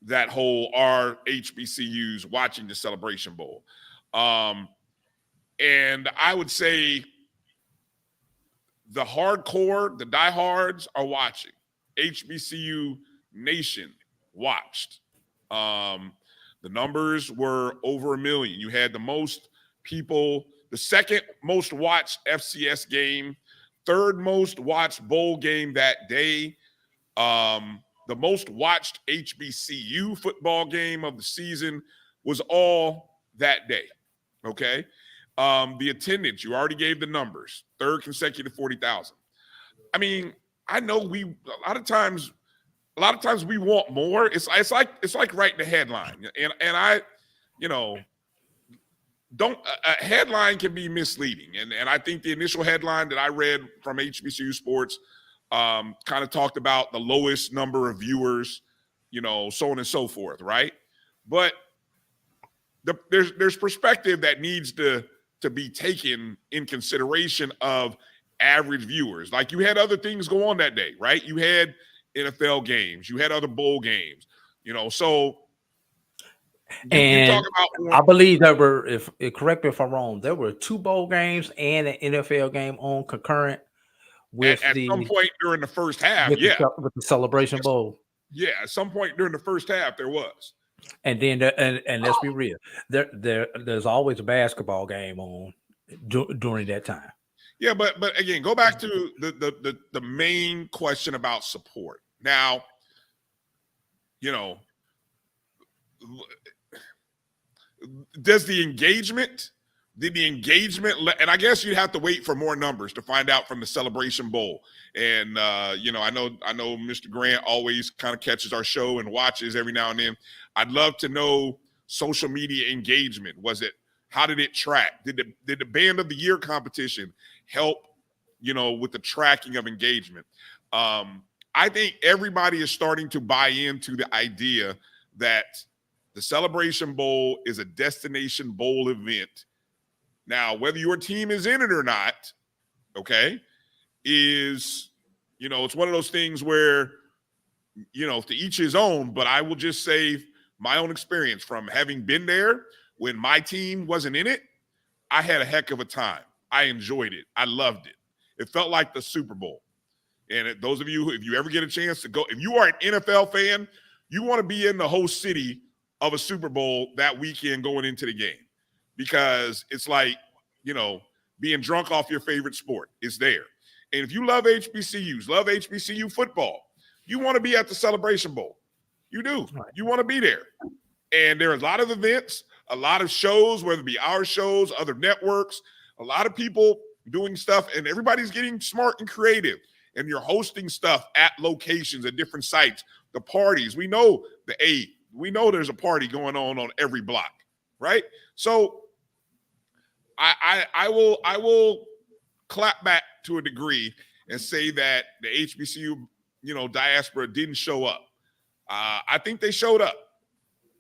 that whole our HBCUs watching the Celebration Bowl. And I would say the hardcore, the diehards are watching. HBCU Nation watched. The numbers were over 1 million. You had the most people, the second most watched FCS game, third most watched bowl game that day. The most watched HBCU football game of the season was all that day. Okay. The attendance, you already gave the numbers, third consecutive 40,000. I mean, I know a lot of times we want more. It's like writing a headline. And I, a headline can be misleading. And I think the initial headline that I read from HBCU Sports kind of talked about the lowest number of viewers, so on and so forth, right? But there's perspective that needs to be taken in consideration of average viewers. Like you had other things go on that day, right? You had NFL games, you had other bowl games, so and you talk about I believe there were, if correct me if I'm wrong, there were 2 bowl games and an NFL game on concurrent with at some point during the first half, with the Celebration Bowl. Yeah, at some point during the first half there was. And then and let's be real, there's always a basketball game on during that time. Yeah, but again, go back to the main question about support. Now, did the engagement, and I guess you'd have to wait for more numbers to find out from the Celebration Bowl. And I know Mr. Grant always kind of catches our show and watches every now and then. I'd love to know social media engagement. How did it track? Did the Band of the Year competition help, with the tracking of engagement? I think everybody is starting to buy into the idea that the Celebration Bowl is a destination bowl event. Now, whether your team is in it or not, okay, it's one of those things where, to each his own, but I will just say my own experience from having been there when my team wasn't in it, I had a heck of a time. I enjoyed it. I loved it. It felt like the Super Bowl. And those of you, if you ever get a chance to go, if you are an NFL fan, you want to be in the host city of a Super Bowl that weekend going into the game, because it's like, being drunk off your favorite sport. It's there. And if you love HBCUs, love HBCU football, you want to be at the Celebration Bowl. You do. You want to be there. And there are a lot of events, a lot of shows, whether it be our shows, other networks, a lot of people doing stuff, and everybody's getting smart and creative. And you're hosting stuff at locations at different sites. The parties, we know we know there's a party going on every block, right? So I will clap back to a degree and say that the HBCU, diaspora didn't show up. I think they showed up.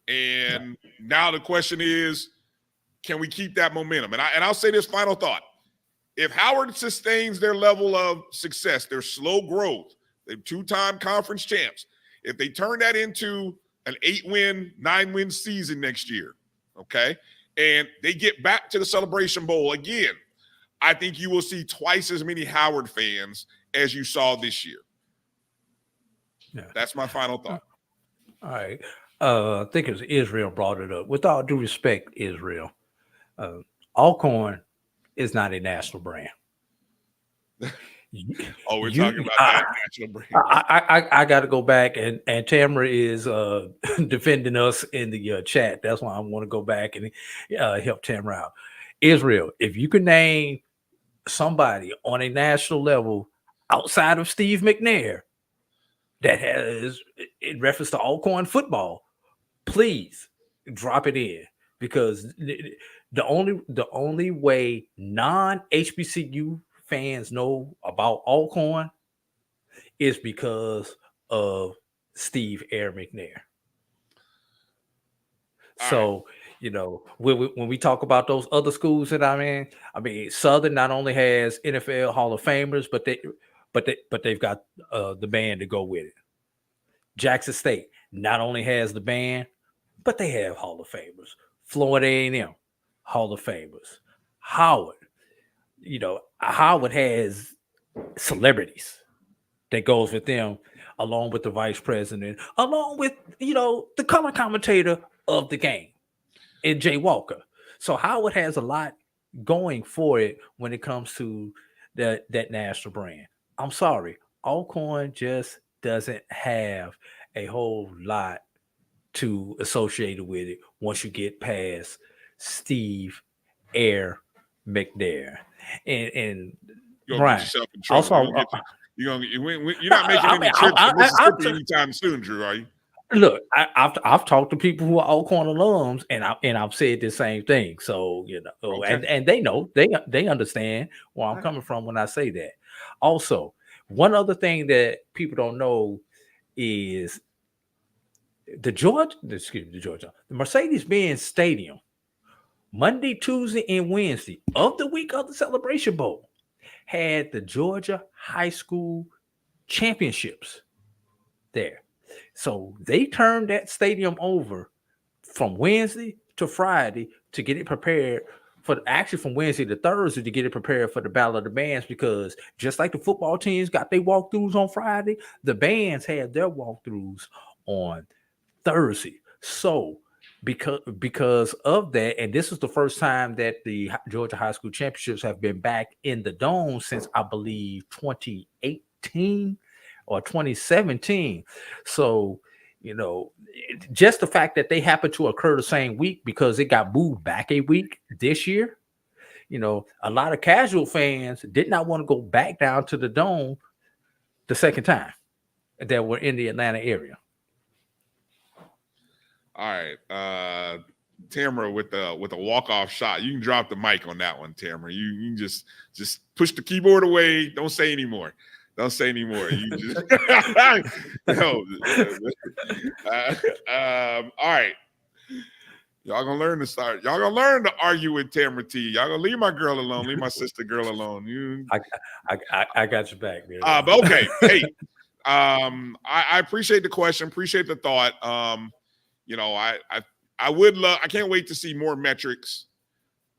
And now the question is, can we keep that momentum? And I'll say this final thought. If Howard sustains their level of success, their slow growth, they're 2-time conference champs, if they turn that into an 8-win, 9-win season next year, okay, and they get back to the Celebration Bowl again, I think you will see twice as many Howard fans as you saw this year. Yeah. That's my final thought. All right. I think it was Israel brought it up. With all due respect, Israel, Alcorn is not a national brand. We're talking about that national brand. I got to go back, and Tamara is defending us in the chat. That's why I want to go back and help Tamara out. Israel, if you could name somebody on a national level outside of Steve McNair that has, in reference to Alcorn football, please drop it in, because the only way non-HBCU fans know about Alcorn is because of Steve Air McNair. So, when we talk about those other schools that I'm in, I mean, Southern not only has NFL Hall of Famers, but they've got the band to go with it. Jackson State not only has the band, but they have Hall of Famers. Florida A&M, Hall of Famers. Howard, Howard has celebrities that goes with them, along with the vice president, along with, the color commentator of the game, and Jay Walker. So Howard has a lot going for it when it comes to that national brand. I'm sorry, Alcorn just doesn't have a whole lot to associate with it once you get past Steve Air McNair. And Bryan, also, you're not making any trips to Mississippi anytime soon, Drew, are you? Look, I've talked to people who are Alcorn alums, and I've said the same thing. So okay. and they know, they understand where I'm coming from when I say that. Also, one other thing that people don't know is the Mercedes-Benz Stadium, Monday, Tuesday, and Wednesday of the week of the Celebration Bowl, had the Georgia High School Championships there. So they turned that stadium over from Wednesday to Friday to get it prepared from Wednesday to Thursday to get it prepared for the Battle of the Bands, because just like the football teams got their walkthroughs on Friday, the bands had their walkthroughs on Thursday. So because of that, and this is the first time that the Georgia High School Championships have been back in the Dome since, I believe, 2018 or 2017. So, just the fact that they happen to occur the same week, because it got moved back a week this year, a lot of casual fans did not want to go back down to the Dome the second time that were in the Atlanta area. All right, Tamara with a walk-off shot. You can drop the mic on that one, Tamara. You can just push the keyboard away. Don't say anymore. Don't say anymore. You just all right. Y'all gonna learn to start. Y'all gonna learn to argue with Tamara T. Y'all gonna leave my girl alone. Leave my sister girl alone. I got your back, man. But okay. Hey, I appreciate the question. Appreciate the thought. I would love. I can't wait to see more metrics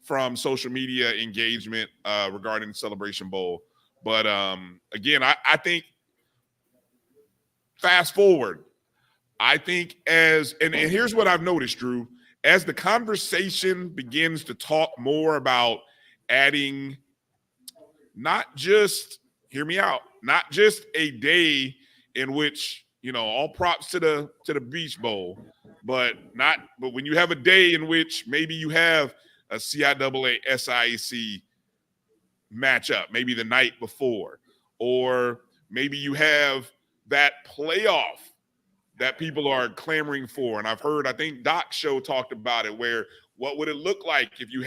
from social media engagement regarding the Celebration Bowl. But again, I think fast forward. I think and here's what I've noticed, Drew. As the conversation begins to talk more about adding not just, hear me out, not just a day in which, all props to the Beach Bowl, but when you have a day in which maybe you have a CIAA SIAC matchup, maybe the night before, or maybe you have that playoff that people are clamoring for. And I think Doc's show talked about it, where what would it look like if you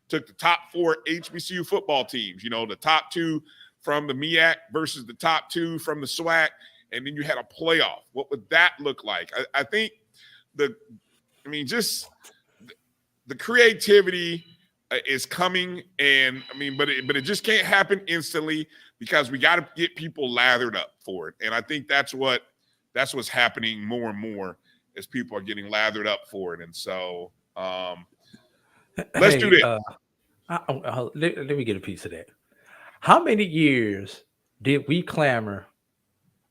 took the top 4 HBCU football teams, the top 2 from the MEAC versus the top 2 from the SWAC, and then you had a playoff. What would that look like? I think just the creativity is coming, and but it just can't happen instantly, because we got to get people lathered up for it. And I think that's what's happening more and more, as people are getting lathered up for it. And so let's do this. Let me get a piece of that. How many years did we clamor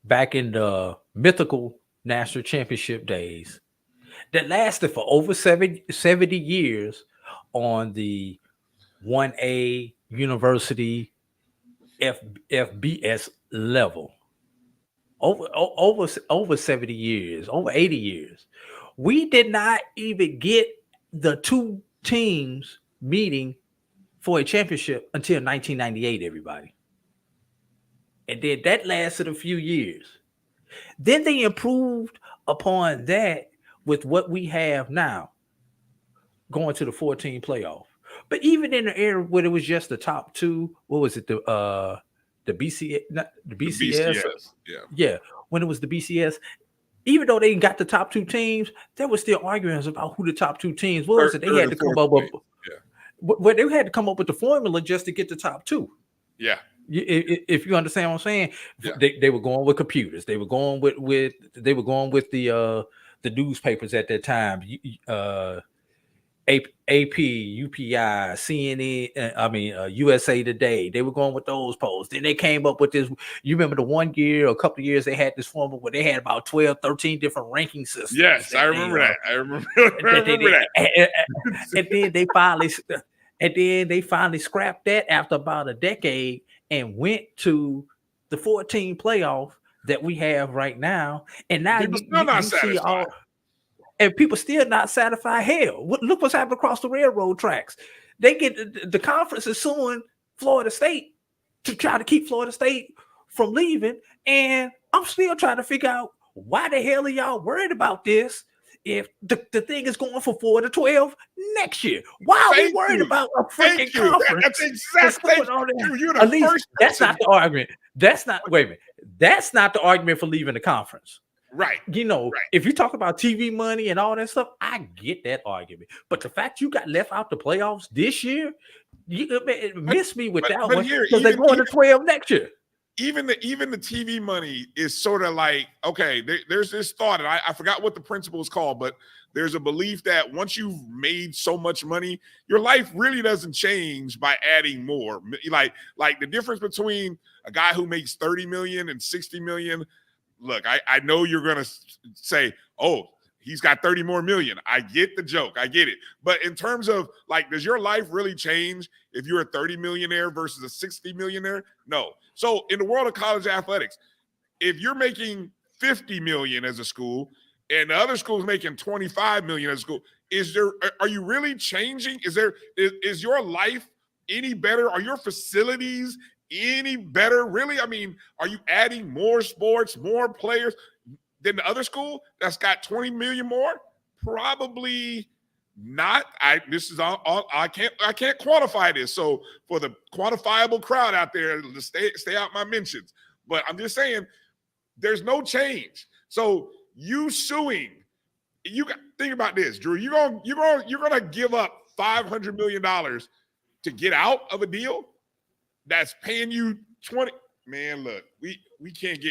back in the mythical national championship days that lasted for over 70 years on the 1A university FBS level? Over 70 years, over 80 years. We did not even get the 2 teams meeting for a championship until 1998, everybody. And then that lasted a few years. Then they improved upon that with what we have now, going to the 14 playoff. But even in the era where it was just the top two, what was it? The BCS, not the BCS. Yeah. When it was the BCS, even though they got the top two teams, there was still arguments about who the top two teams was. They had to come up with, but they had to come up with the formula just to get the top two. Yeah. If you understand what I'm saying, they were going with computers. They were going with the newspapers at that time. AP, UPI, CNN, USA Today. They were going with those polls. Then they came up with this. You remember the one year or a couple of years they had this formula where they had about 12, 13 different ranking systems. Yes, I remember that. I remember that. And then they finally scrapped that after about a decade and went to the 14 playoff that we have right now. And now you see all. And people still not satisfied. Hell, look what's happened across the railroad tracks. They get the conference is suing Florida State to try to keep Florida State from leaving. And I'm still trying to figure out why the hell are y'all worried about this if the thing is going from 4 to 12 next year? Why are we worried about a freaking conference? That's exactly. At least that's not the argument. That's not the argument for leaving the conference. Right. If you talk about TV money and all that stuff, I get that argument. But the fact you got left out the playoffs this year, it missed me with that one because they're going to 12 next year. Even the TV money is sort of like, okay, there's this thought, and I forgot what the principle is called, but there's a belief that once you've made so much money, your life really doesn't change by adding more. Like the difference between a guy who makes 30 million and 60 million. Look, I know you're going to say, oh, he's got 30 more million. I get the joke. I get it. But in terms of, like, does your life really change if you're a 30 millionaire versus a 60 millionaire? No. So in the world of college athletics, if you're making 50 million as a school and the other school's making 25 million as a school, are you really changing? Is your life any better? Are your facilities any better? Really? I mean, are you adding more sports, more players than the other school that's got 20 million more? Probably not. This is all I can't quantify this. So for the quantifiable crowd out there, stay out my mentions. But I'm just saying there's no change. So you suing, think about this, Drew. You're gonna give up $500 million to get out of a deal that's paying you 20. Man, look, we can't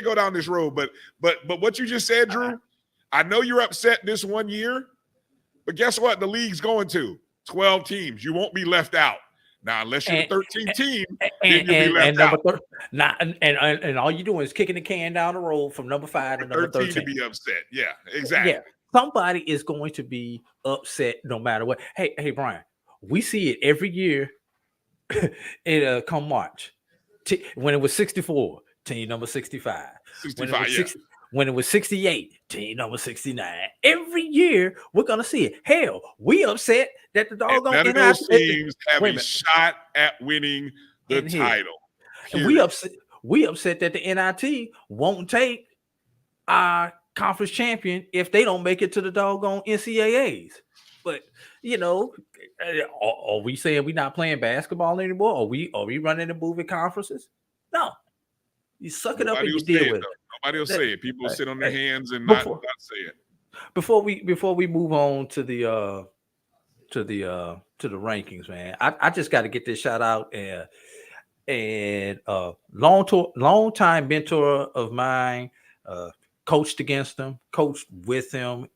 go down this road. But what you just said, Drew, I know you're upset this one year, but guess what? The league's going to 12 teams. You won't be left out. Now, unless you're a 13 team, then you'll be left out. And all you're doing is kicking the can down the road from number 5 to number 13. To be upset. Yeah, exactly. Yeah. Somebody is going to be upset no matter what. Hey, Brian, we see it every year. Come March, when it was 64, team number 65. 65, when it was 68, team number 69. Every year we're gonna see it. Hell, we upset that the doggone none of those teams have a shot at winning the title. And we upset that the NIT won't take our conference champion if they don't make it to the doggone NCAAs. But are we saying we're not playing basketball anymore? Are we running and moving conferences? No. You suck it up and you deal with it. Nobody will say it. People sit on their hands and not say it. Before we move on to the rankings, man, I just got to get this shout out and long time mentor of mine, coached against him, coached with him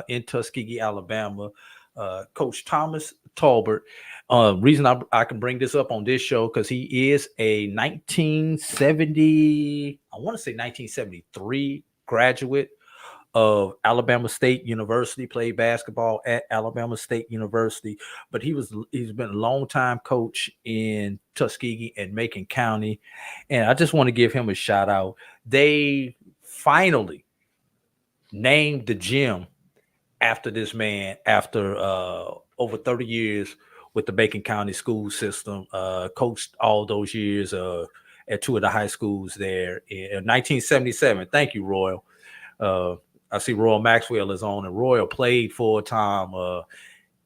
in Tuskegee, Alabama. Coach Thomas Talbert. Reason I can bring this up on this show because he is a 1973 graduate of Alabama State University, played basketball at Alabama State University, but he's been a long-time coach in Tuskegee and Macon County, and I just want to give him a shout out. They finally named the gym after this man after over 30 years with the Macon County school system. Coached all those years at 2 of the high schools there in 1977. Thank you, Royal. I see Royal Maxwell is on, and Royal played full-time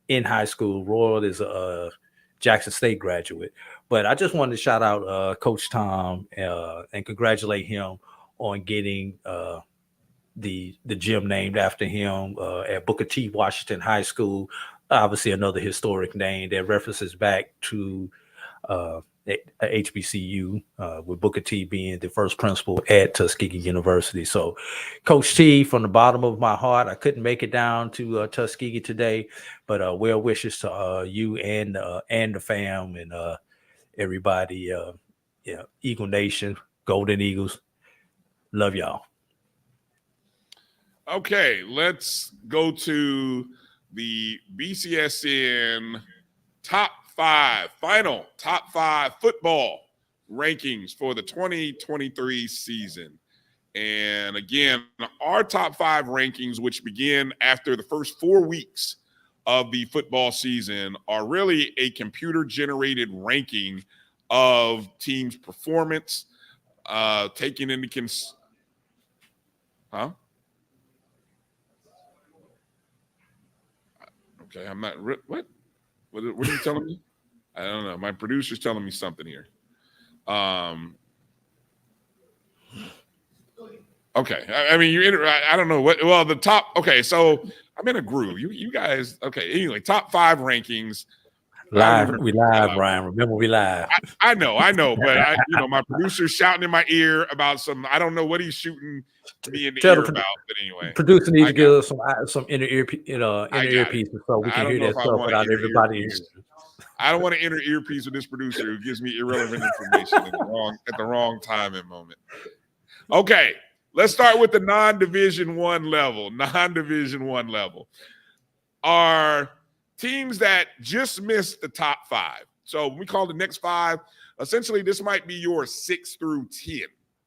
in high school. Royal is a Jackson State graduate. But I just wanted to shout out Coach Tom and congratulate him on getting the gym named after him at Booker T. Washington High School. Obviously, another historic name that references back to HBCU, with Booker T being the first principal at Tuskegee University. So, Coach T, from the bottom of my heart, I couldn't make it down to Tuskegee today, but well wishes to you and the fam and everybody. Eagle Nation, Golden Eagles, love y'all. Okay, let's go to the BCSN final top five football rankings for the 2023 season. And again, our top five rankings, which begin after the first 4 weeks of the football season, are really a computer-generated ranking of teams' performance, taking into Okay, I'm not. What are you telling me? I don't know. My producer's telling me something here. Okay. I mean, I don't know what. Well, the top. Okay, so I'm in a groove. You guys. Okay. Anyway, top five rankings. Live. We live, Brian. Remember, we live. I know. But my producer's shouting in my ear about some. I don't know what he's shooting me in the ear about. But anyway, producer needs to give us some inner ear pieces so we can hear that stuff without everybody. I don't want to enter earpiece with this producer who gives me irrelevant information at the wrong time and moment. Okay, let's start with the non-Division One level. Non-Division One level are teams that just missed the top five. So we call the next five. Essentially, this might be your 6 through 10.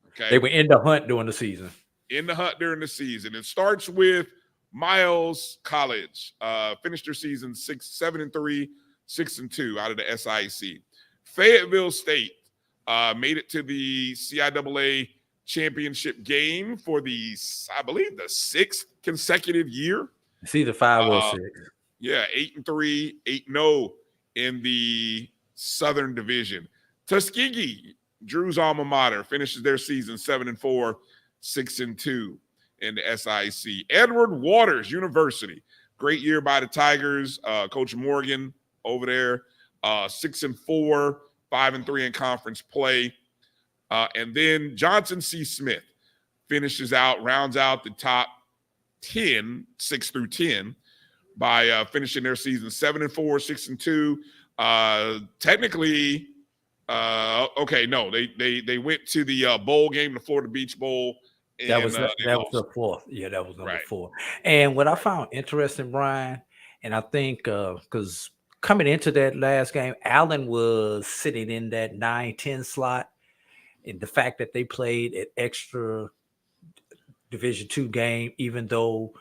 Okay, they were in the hunt during the season. In the hunt during the season. It starts with Miles College. Finished their season 7-3, 6-2 out of the SIC. Fayetteville State made it to the CIAA championship game for I believe the 6th consecutive year. It's either 5 or 6. Yeah, 8-3, 8-0 in the Southern Division. Tuskegee, Drew's alma mater, finishes their season 7-4, 6-2 in the SIC. Edward Waters University, great year by the Tigers. Coach Morgan over there, 6-4, 5-3 in conference play. And then Johnson C. Smith rounds out the top 10, 6 through 10, by finishing their season 7-4, 6-2. Technically, they went to the bowl game, the Florida Beach Bowl. That was the 4th. Yeah, that was number 4. And what I found interesting, Brian, and I think because coming into that last game, Allen was sitting in that 9-10 slot, and the fact that they played an extra Division II game, even though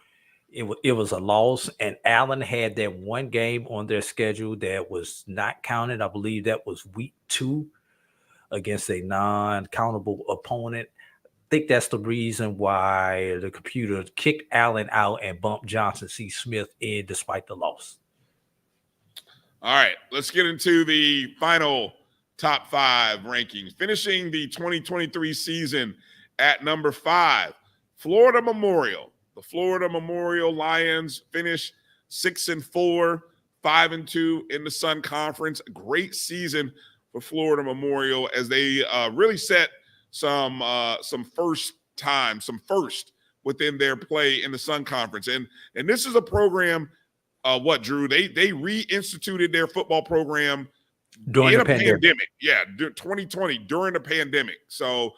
it was a loss, and Allen had that one game on their schedule that was not counted. I believe that was week 2 against a non-countable opponent. I think that's the reason why the computer kicked Allen out and bumped Johnson C. Smith in despite the loss. All right, let's get into the final top 5 rankings. Finishing the 2023 season at number 5, Florida Memorial. The Florida Memorial Lions finished 6-4, 5-2 in the Sun Conference. A great season for Florida Memorial as they really set some first within their play in the Sun Conference. And this is a program, Drew? They reinstituted their football program during the pandemic. Yeah, 2020 during the pandemic. So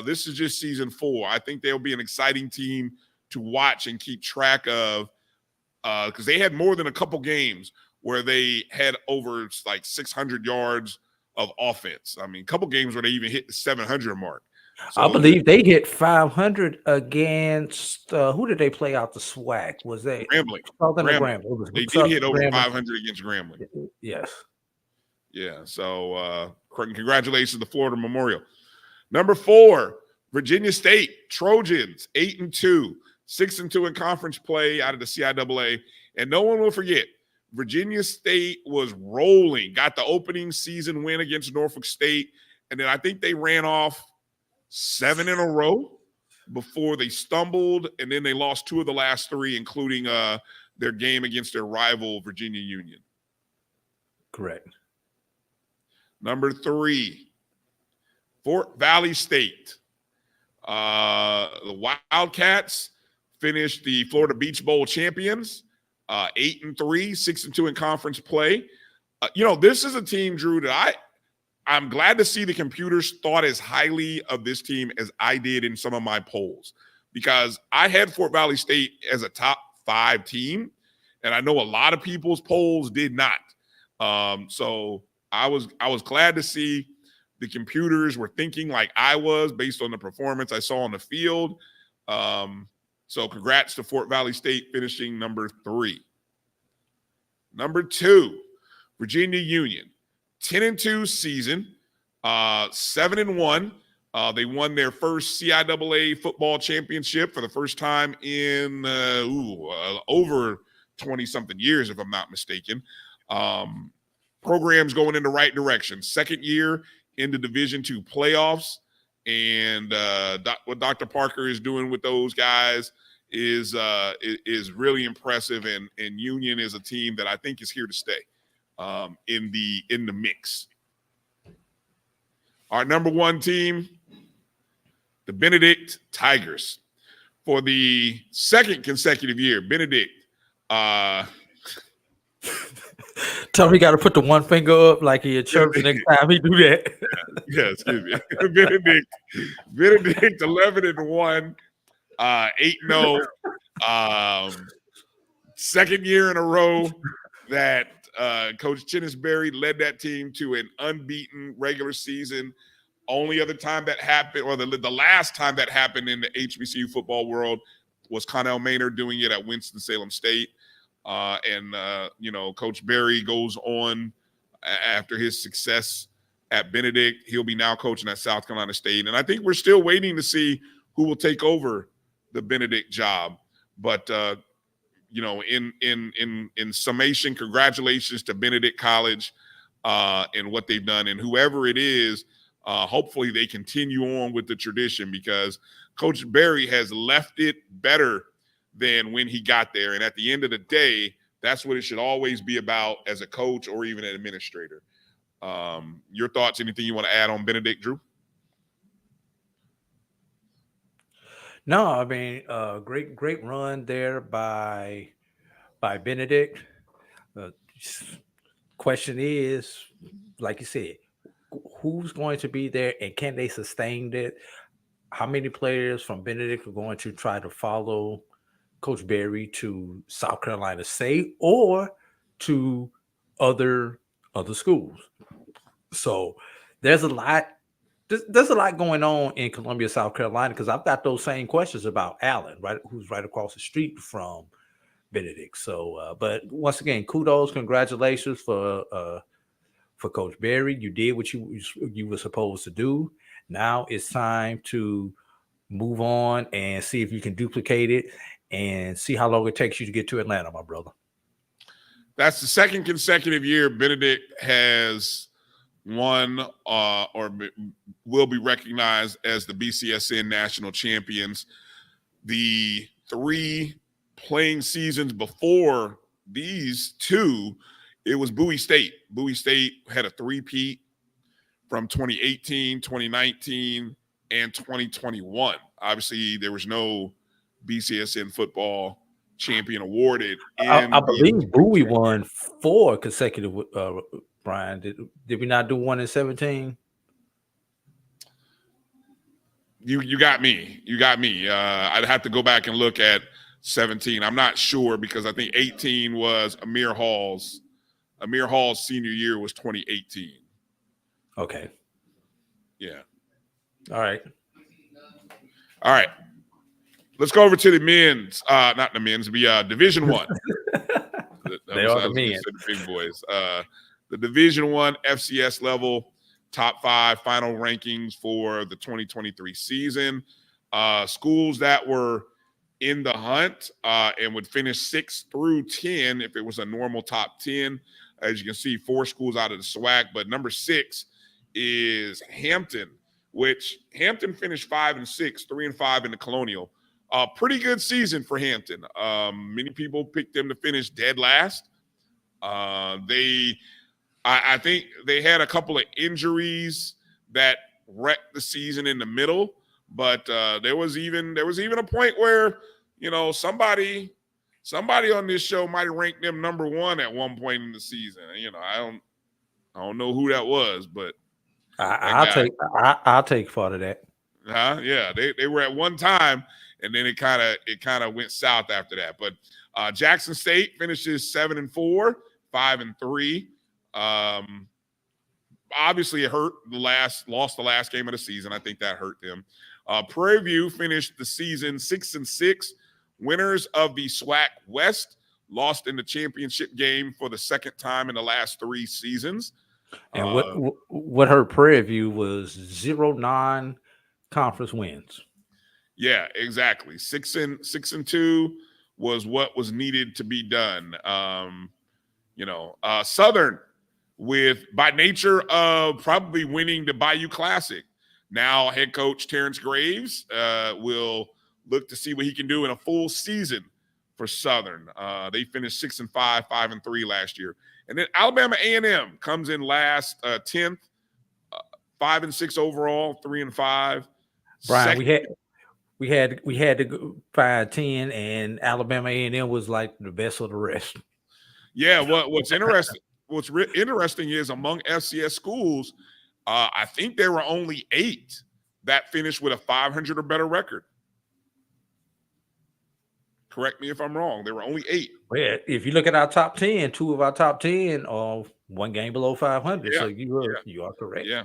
this is just season 4. I think they'll be an exciting team to watch and keep track of, because they had more than a couple games where they had over like 600 yards of offense. I mean, a couple games where they even hit the 700 mark. So I believe they hit 500 against who did they play out the SWAC? Was they Grambling. Southern or Grambling? They did hit over 500 against Grambling. Yes. Yeah. So congratulations to Florida Memorial. Number 4, Virginia State Trojans, 8-2, 6-2 in conference play out of the CIAA. And no one will forget, Virginia State was rolling, got the opening season win against Norfolk State, and then I think they ran off 7 in a row before they stumbled, and then they lost 2 of the last 3, including their game against their rival, Virginia Union. Correct. Number 3, Fort Valley State. The Wildcats finished the Florida Beach Bowl champions, 8-3, 6-2 in conference play. This is a team, Drew, that I'm glad to see the computers thought as highly of this team as I did in some of my polls, because I had Fort Valley State as a top 5 team, and I know a lot of people's polls did not. So I was glad to see the computers were thinking like I was based on the performance I saw on the field. So congrats to Fort Valley State finishing number 3. Number 2, Virginia Union, 10-2 season, 7-1. They won their first CIAA football championship for the first time in over 20-something years, if I'm not mistaken. Program's going in the right direction. Second year in the Division II playoffs, and what Dr. Parker is doing with those guys is really impressive. And Union is a team that I think is here to stay in the mix. Our number 1 team, the Benedict Tigers, for the second consecutive year. Benedict. Tell me, got to put the one finger up like he at church next time he do that. Yeah, excuse me. Benedict 11-1, 8-0. Second year in a row that Coach Chinnisberry led that team to an unbeaten regular season. Only other time that happened, or the last time that happened in the HBCU football world, was Connell Maynard doing it at Winston-Salem State. Coach Berry goes on after his success at Benedict. He'll be now coaching at South Carolina State. And I think we're still waiting to see who will take over the Benedict job. But, in summation, congratulations to Benedict College and what they've done. And whoever it is, hopefully they continue on with the tradition, because Coach Berry has left it better than when he got there. And at the end of the day, that's what it should always be about as a coach or even an administrator. Your thoughts, anything you want to add on Benedict, Drew? No, I mean, great run there by Benedict. Question is, like you said, who's going to be there and can they sustain it? How many players from Benedict are going to try to follow Coach Berry to South Carolina State or to other schools? So there's a lot going on in Columbia, South Carolina, because I've got those same questions about Allen, right, who's right across the street from Benedict. So, but once again, kudos, congratulations for Coach Berry. You did what you were supposed to do. Now it's time to move on and see if you can duplicate it and see how long it takes you to get to Atlanta, my brother. That's the second consecutive year Benedict has won or will be recognized as the BCSN national champions. The 3 playing seasons before these 2, it was Bowie State. Bowie State had a 3-peat from 2018, 2019, and 2021. Obviously, there was no BCSN football champion awarded. I believe Bowie won 4 consecutive. Brian, did we not do one in 17? You got me. I'd have to go back and look at 17. I'm not sure, because I think 18 was Amir Hall's. Amir Hall's senior year was 2018. Okay. Yeah. All right. All right. Let's go over to the men's, not the men's, Division One. They are the men. The big boys. The Division One FCS level top 5 final rankings for the 2023 season. Schools that were in the hunt and would finish 6 through 10 if it was a normal top 10. As you can see, 4 schools out of the SWAC, but number 6 is Hampton, which Hampton finished 5-6, 3-5 in the Colonial. Pretty good season for Hampton. Many people picked them to finish dead last. I think they had a couple of injuries that wrecked the season in the middle, but there was even a point where, you know, somebody on this show might have ranked them number 1 at one point in the season. You know, I don't know who that was, but I'll take part of that. Yeah, they were at one time, and then it kind of went south after that. But Jackson State finishes 7-4, 5-3. Obviously, it hurt lost the last game of the season. I think that hurt them. Prairie View finished the season 6-6, winners of the SWAC West, lost in the championship game for the second time in the last 3 seasons. And what hurt Prairie View was 0 non-conference wins. Yeah, exactly. 6-2 was what was needed to be done. Southern, by nature of probably winning the Bayou Classic, now head coach Terrence Graves will look to see what he can do in a full season for Southern. They finished 6-5, 5-3 last year. And then Alabama A&M comes in last, 10th, 5-6 overall, 3-5. Brian, we had to go 5-10, and Alabama A&M was like the best of the rest. Yeah, what's interesting? Interesting is among FCS schools, I think there were only 8 that finished with a 500 or better record. Correct me if I'm wrong. There were only 8. Well, if you look at our top 10, 2 of our top 10 are one game below 500. Yeah. So you are correct. Yeah.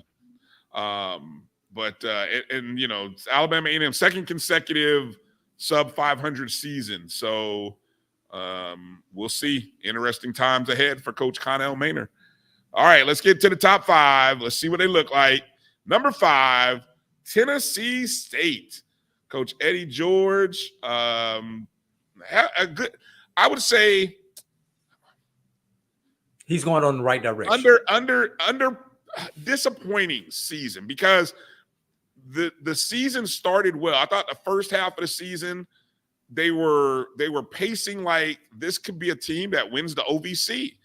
But Alabama A&M second consecutive sub 500 season. So we'll see. Interesting times ahead for Coach Connell Maynor. All right, let's get to the top 5. Let's see what they look like. Number 5, Tennessee State. Coach Eddie George. A good, I would say, he's going on the right direction. Under disappointing season, because the season started well. I thought the first half of the season they were pacing like this could be a team that wins the OVC,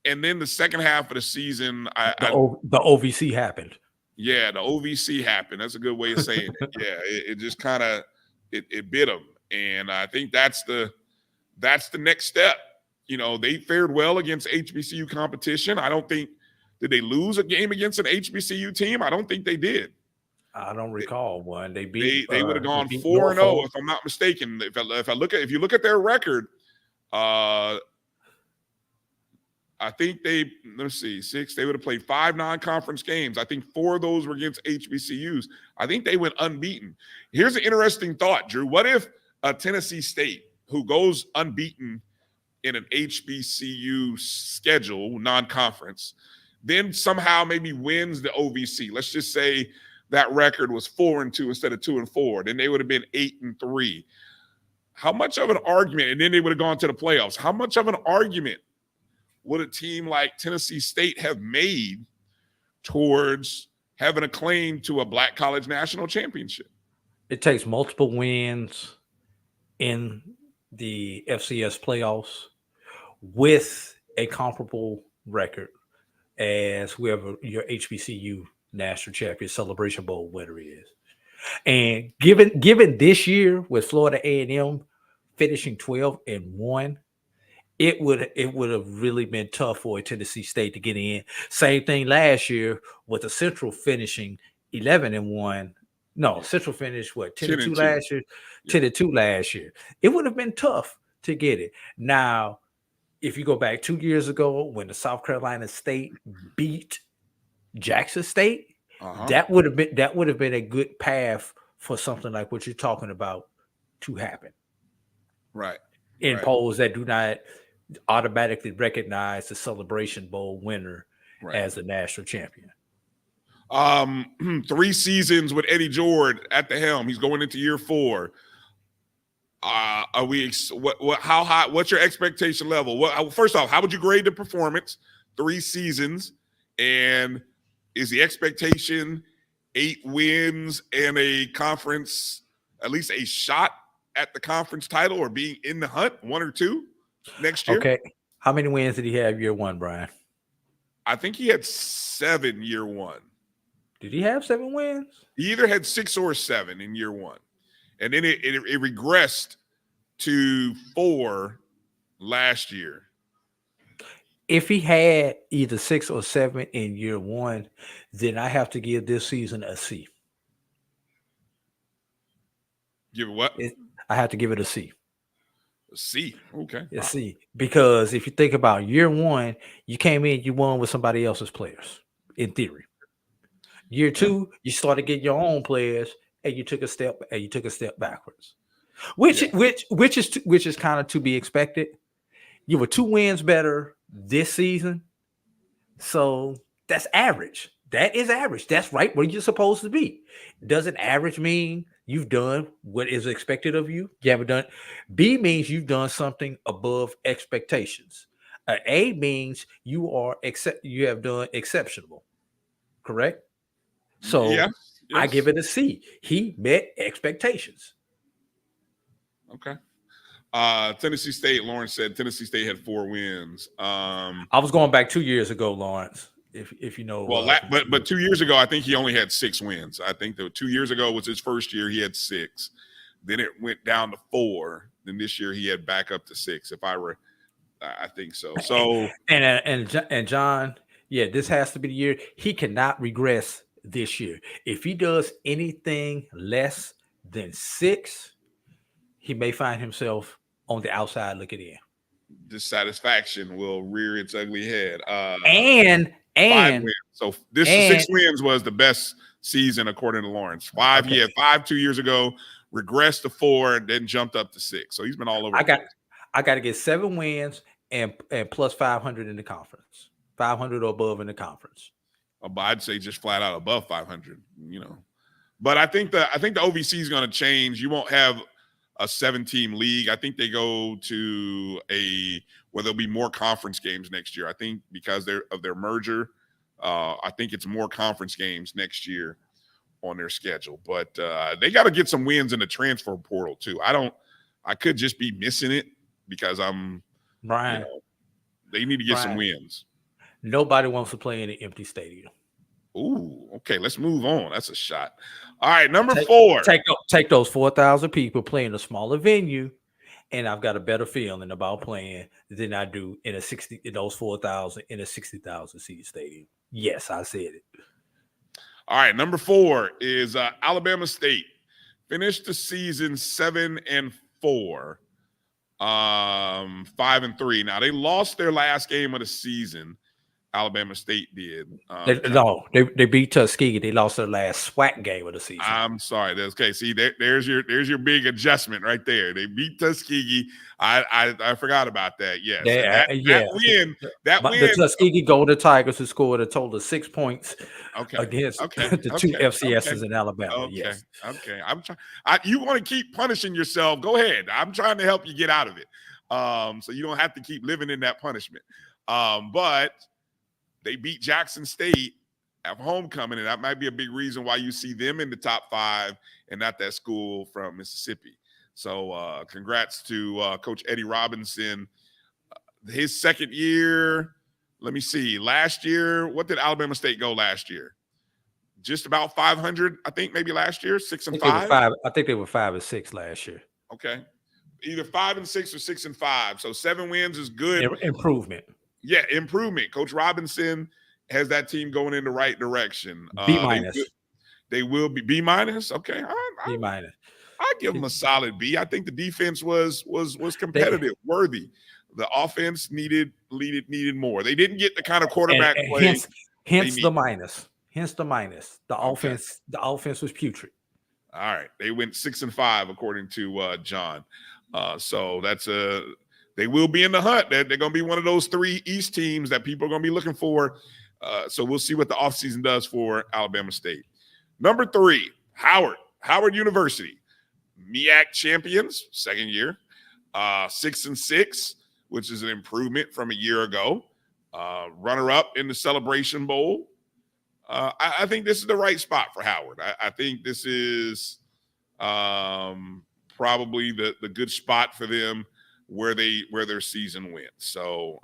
and then the second half of the season, the OVC happened. Yeah, the OVC happened. That's a good way of saying it. Yeah, it just kind of it bit them. And I think that's the next step. You know, they fared well against HBCU competition. I don't think did they lose a game against an HBCU team? I don't think they did. I don't recall one. They beat. They would have gone 4-0 if I'm not mistaken. If you look at their record, I think let's see, 6. They would have played 5 non-conference games. I think 4 of those were against HBCUs. I think they went unbeaten. Here's an interesting thought, Drew. What if Tennessee State, who goes unbeaten in an HBCU schedule, non-conference, then somehow maybe wins the OVC? Let's just say that record was 4-2 instead of 2-4. Then they would have been 8-3. How much of an argument? And then they would have gone to the playoffs. How much of an argument would a team like Tennessee State have made towards having a claim to a Black College National Championship? It takes multiple wins in the FCS playoffs with a comparable record as whoever your HBCU National Champion Celebration Bowl winner is. And given this year with Florida A&M finishing 12-1, it would have really been tough for Tennessee State to get in. Same thing last year with the Central finishing 11-1. No, Central finished 10-2 last year, 10-2 last year. It would have been tough to get it. Now, if you go back 2 years ago when the South Carolina State beat Jackson State, that would have been a good path for something like what you're talking about to happen. Right. In polls that do not automatically recognize the Celebration Bowl winner as the national champion. 3 seasons with Eddie George at the helm. He's going into year 4. Are we? How high? What's your expectation level? First off, how would you grade the performance? 3 seasons, and is the expectation 8 wins and a conference, at least a shot at the conference title or being in the hunt, 1 or 2 next year? Okay. How many wins did he have year 1, Brian? I think he had 7 year 1. Did he have 7 wins? He either had 6 or 7 in year 1. And then it regressed to 4 last year. If he had either 6 or 7 in year 1, then I have to give this season a C. Give it what? I have to give it a C. A C. Okay. A C. Because if you think about year 1, you came in, you won with somebody else's players, in theory. Year 2, you started getting your own players, and you took a step backwards, which is kind of to be expected. You were 2 wins better this season, so that's average. That is average. That's right where you're supposed to be. Doesn't average mean you've done what is expected of you? You haven't done. B means you've done something above expectations. A means you have done exceptional. Correct? So yes. I give it a C. He met expectations. Okay. Tennessee State, Lawrence said Tennessee State had 4 wins. I was going back 2 years ago, Lawrence, if you know. Well, but 2 years ago, I think he only had 6 wins. I think that 2 years ago was his first year. He had 6. Then it went down to 4. Then this year he had back up to 6. I think so. So and John, yeah, this has to be the year. He cannot regress this year. If he does anything less than 6, he may find himself on the outside looking in. Dissatisfaction will rear its ugly head. And 5 wins. So this 6 wins was the best season according to Lawrence. 5, he had 5 2 years ago, regressed to 4, and then jumped up to 6. So he's been all over. I got to get 7 wins and plus 500 in the conference, 500 or above in the conference. I'd say just flat out above 500. But I think the OVC is going to change. You won't have a 7-team league. I think they go to where there'll be more conference games next year. I think because of their merger, I think it's more conference games next year on their schedule. But they got to get some wins in the transfer portal too. I could just be missing it because I'm Brian. They need to get some wins. Nobody wants to play in an empty stadium. Ooh, okay. Let's move on. That's a shot. All right, number 4. Take those 4,000 people playing a smaller venue, and I've got a better feeling about playing than I do in those 4,000 in a 60,000 seat stadium. Yes, I said it. All right, number 4 is Alabama State. Finished the season 7-4, 5-3. Now they lost their last game of the season. Alabama State did. They beat Tuskegee. They lost their last SWAC game of the season. I'm sorry. That's okay. See, there's your big adjustment right there. They beat Tuskegee. I forgot about that. Yes. That win. The Tuskegee Golden Tigers who scored a total of 6 points against the 2 FCSs in Alabama. Okay. Yes. Okay. I'm trying. You want to keep punishing yourself? Go ahead. I'm trying to help you get out of it. So you don't have to keep living in that punishment. But they beat Jackson State at homecoming, and that might be a big reason why you see them in the top 5 and not that school from Mississippi. So congrats to Coach Eddie Robinson. His second year, let me see. Last year, what did Alabama State go last year? Just about 500, I think, maybe last year, 6-5. I think they were 5-6 last year. Okay. Either 5-6 or 6-5. So 7 wins is good. Improvement. Yeah, improvement. Coach Robinson has that team going in the right direction. B-. They will be B-. Okay. B-. I give them a solid B. I think the defense was competitive, worthy. The offense needed more. They didn't get the kind of quarterback play. Hence the minus. The offense was putrid. All right, they went 6-5 according to John. So that's they will be in the hunt. They're going to be one of those 3 East teams that people are going to be looking for. So we'll see what the offseason does for Alabama State. Number 3, Howard University, MEAC champions, second year, 6-6, which is an improvement from a year ago. Runner-up in the Celebration Bowl. I think this is the right spot for Howard. I think this is probably the good spot for them where their season went. So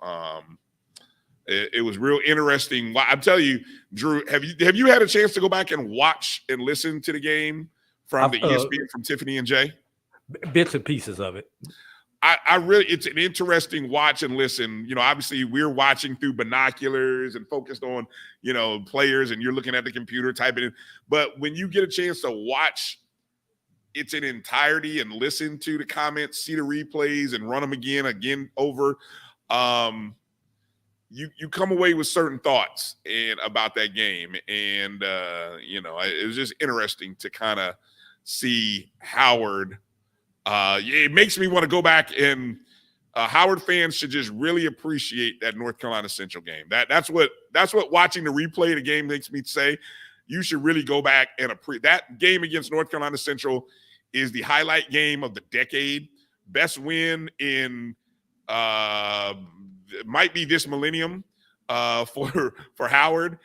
it was real interesting. I'm telling you, Drew, have you had a chance to go back and watch and listen to the game from the ESPN from Tiffany and Jay? Bits and pieces of it. I really, it's an interesting watch and listen. You know, obviously we're watching through binoculars and focused on, players, and you're looking at the computer typing in. But when you get a chance to watch it in entirety and listen to the comments, see the replays, and run them again over, you come away with certain thoughts about that game. And it was just interesting to kind of see Howard. It makes me want to go back, and Howard fans should just really appreciate that North Carolina Central game. That's what watching the replay of the game makes me say. You should really go back and that game against North Carolina Central is the highlight game of the decade. Best win in might be this millennium for Howard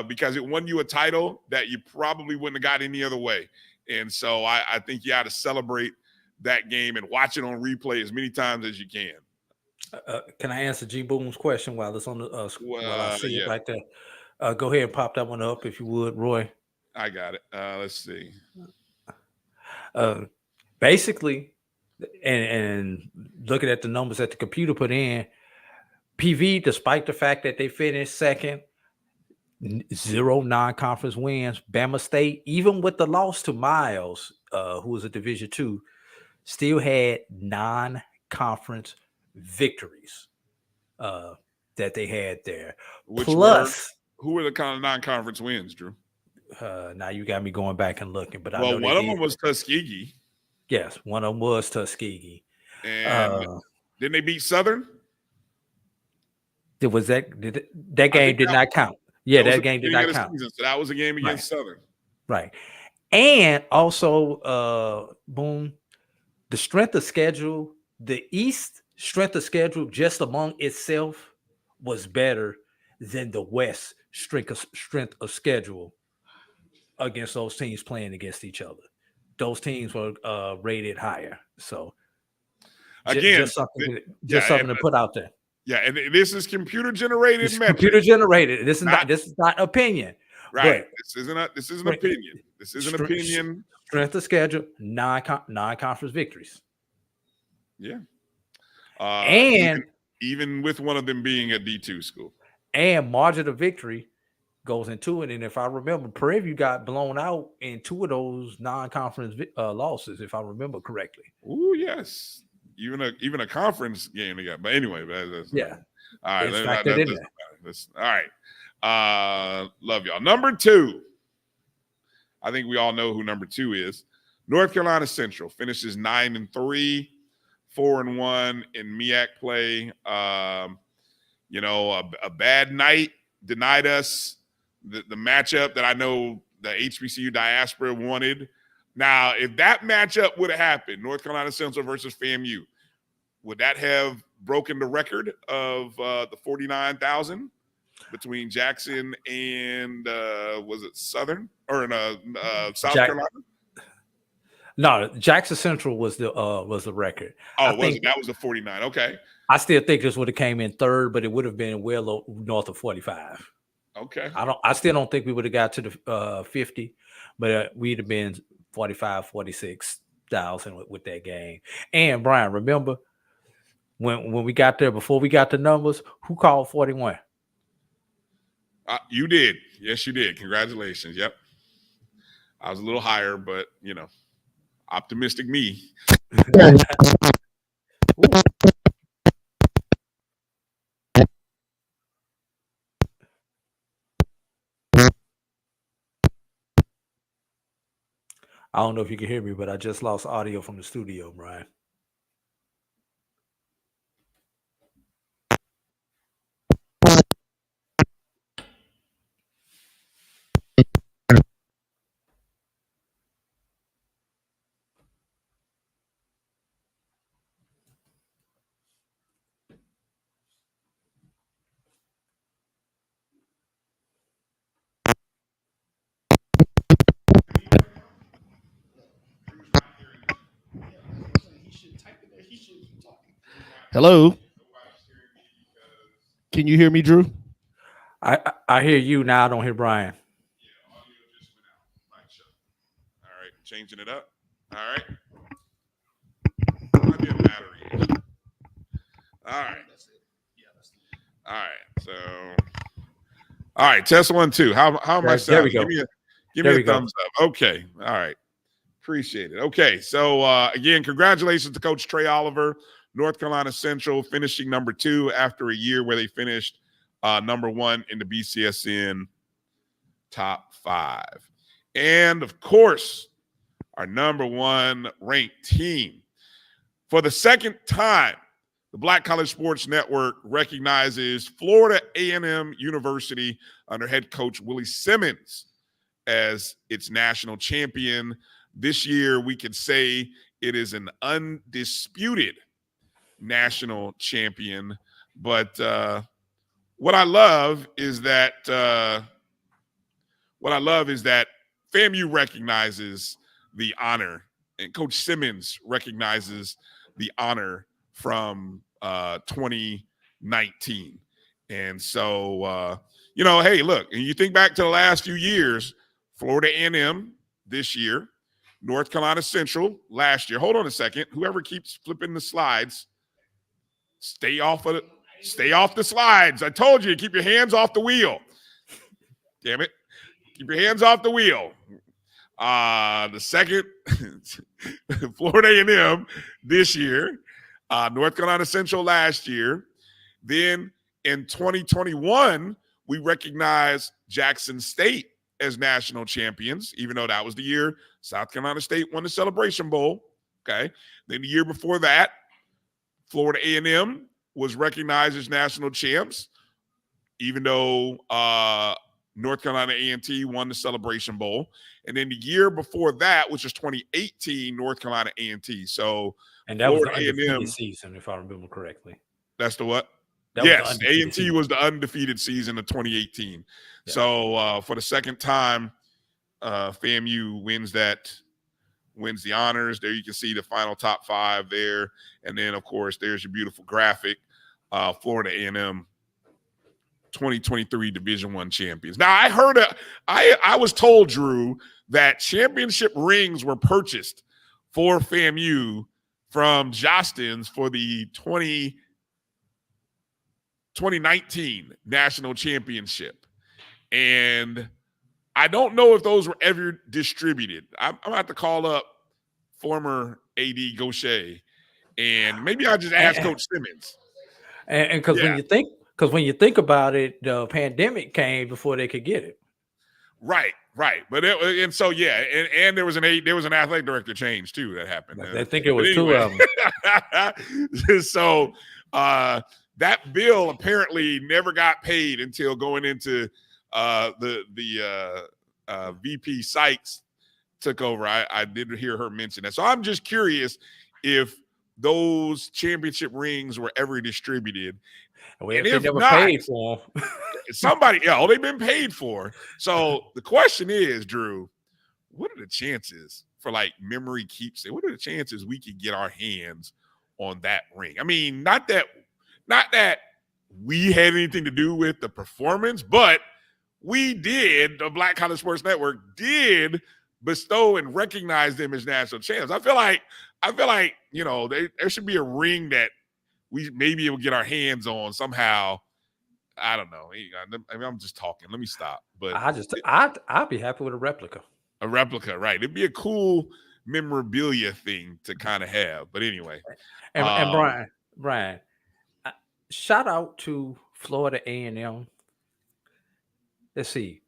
because it won you a title that you probably wouldn't have got any other way. And so I think you ought to celebrate that game and watch it on replay as many times as you can. Can I answer G Boom's question while it's on the while I see it right there? Go ahead and pop that one up if you would, Roy. I got it. Let's see. Basically, and looking at the numbers that the computer put in, PV, despite the fact that they finished second, 0 non-conference wins. Bama State, even with the loss to Miles, who was a Division II, still had non-conference victories that they had there. Who were the kind of non-conference wins, Drew? Now you got me going back and looking, but one of them was Tuskegee. Yes, one of them was Tuskegee. And didn't they beat Southern? That game did not count. Yeah, that game did not count. So that was a game against Southern. Right. And also, boom, the strength of schedule, the East strength of schedule just among itself was better than the West strength of schedule against those teams playing against each other. Those teams were rated higher. So again, just something to put out there. Yeah, and this is computer generated. Computer generated. This is not opinion. Right. This isn't opinion. This is an opinion. Strength of schedule, non-conference victories. Yeah. And even with one of them being a D2 school. And margin of victory goes into it. And if I remember, Prairie View got blown out in 2 of those non-conference losses, if I remember correctly. Oh, yes. Even a conference game they got. But anyway, yeah. All right. All right. Love y'all. Number 2. I think we all know who number 2 is. North Carolina Central finishes 9-3, 4-1 in MEAC play. A bad night denied us the matchup that I know the HBCU diaspora wanted. Now, if that matchup would have happened, North Carolina Central versus FAMU, would that have broken the record of the 49,000 between Jackson and was it Southern or South Carolina? No, Jackson Central was the record. Oh, that was a 49? Okay. I still think this would have came in third, but it would have been well north of 45. Okay. I still don't think we would have got to the 50, but we'd have been 45, 46,000 with that game. And Brian, remember when we got there, before we got the numbers, who called 41? You did. Yes, you did. Congratulations. Yep. I was a little higher, but optimistic me. I don't know if you can hear me, but I just lost audio from the studio, Brian. Hello. Can you hear me, Drew? I hear you now. I don't hear Brian. All right, changing it up. All right. Might be a battery. All right. All right. So, all right. Test 1, 2. How am I sounding? Give me a thumbs up. Okay. All right. Appreciate it. Okay. So again, congratulations to Coach Trey Oliver, North Carolina Central, finishing number 2 after a year where they finished number 1 in the BCSN top 5. And of course, our number 1 ranked team. For the second time, the Black College Sports Network recognizes Florida A&M University under head coach Willie Simmons as its national champion. This year, we could say it is an undisputed national champion. But what I love is that FAMU recognizes the honor, and Coach Simmons recognizes the honor from 2019. And so, hey, look, and you think back to the last few years, Florida A&M this year, North Carolina Central last year. Hold on a second. Whoever keeps flipping the slides, stay off the slides. I told you, keep your hands off the wheel. Damn it. Keep your hands off the wheel. The second, Florida A&M this year, North Carolina Central last year. Then in 2021, we recognize Jackson State as national champions, even though that was the year South Carolina State won the Celebration Bowl. Okay. Then the year before that, Florida A&M was recognized as national champs, even though North Carolina A&T won the Celebration Bowl. And then the year before that, which was 2018, North Carolina A&T. So, and that Florida was the undefeated A&M season, if I remember correctly. That's the what? That yes, A&T was the undefeated season of 2018. Yeah. So for the second time, FAMU wins the honors. There you can see the final top 5 there. And then, of course, there's your beautiful graphic, Florida A&M 2023 Division I champions. Now, I was told, Drew, that championship rings were purchased for FAMU from Jostens for the 2019 national championship. And I don't know if those were ever distributed. I'm going to have to call up former AD Gaucher, and maybe I'll just ask Coach Simmons. And because when you think about it, the pandemic came before they could get it. Right. But and there was an athletic director change too that happened. I think it was anyway. 2 of them. So that bill apparently never got paid until going into the VP Sykes took over. I didn't hear her mention that. So I'm just curious if those championship rings were ever distributed. Well, and if they never paid for them. They've been paid for. So the question is, Drew, what are the chances for like memory keepsake? What are the chances we could get our hands on that ring? I mean, not that we had anything to do with the performance, but we did, the Black College Sports Network did bestow and recognize them as national champs. I feel like, there should be a ring that we maybe will get our hands on somehow. I don't know. I mean, I'm just talking. Let me stop. But I'd be happy with a replica. A replica, right? It'd be a cool memorabilia thing to kind of have. But anyway, and Brian, shout out to Florida A&M. Let's see,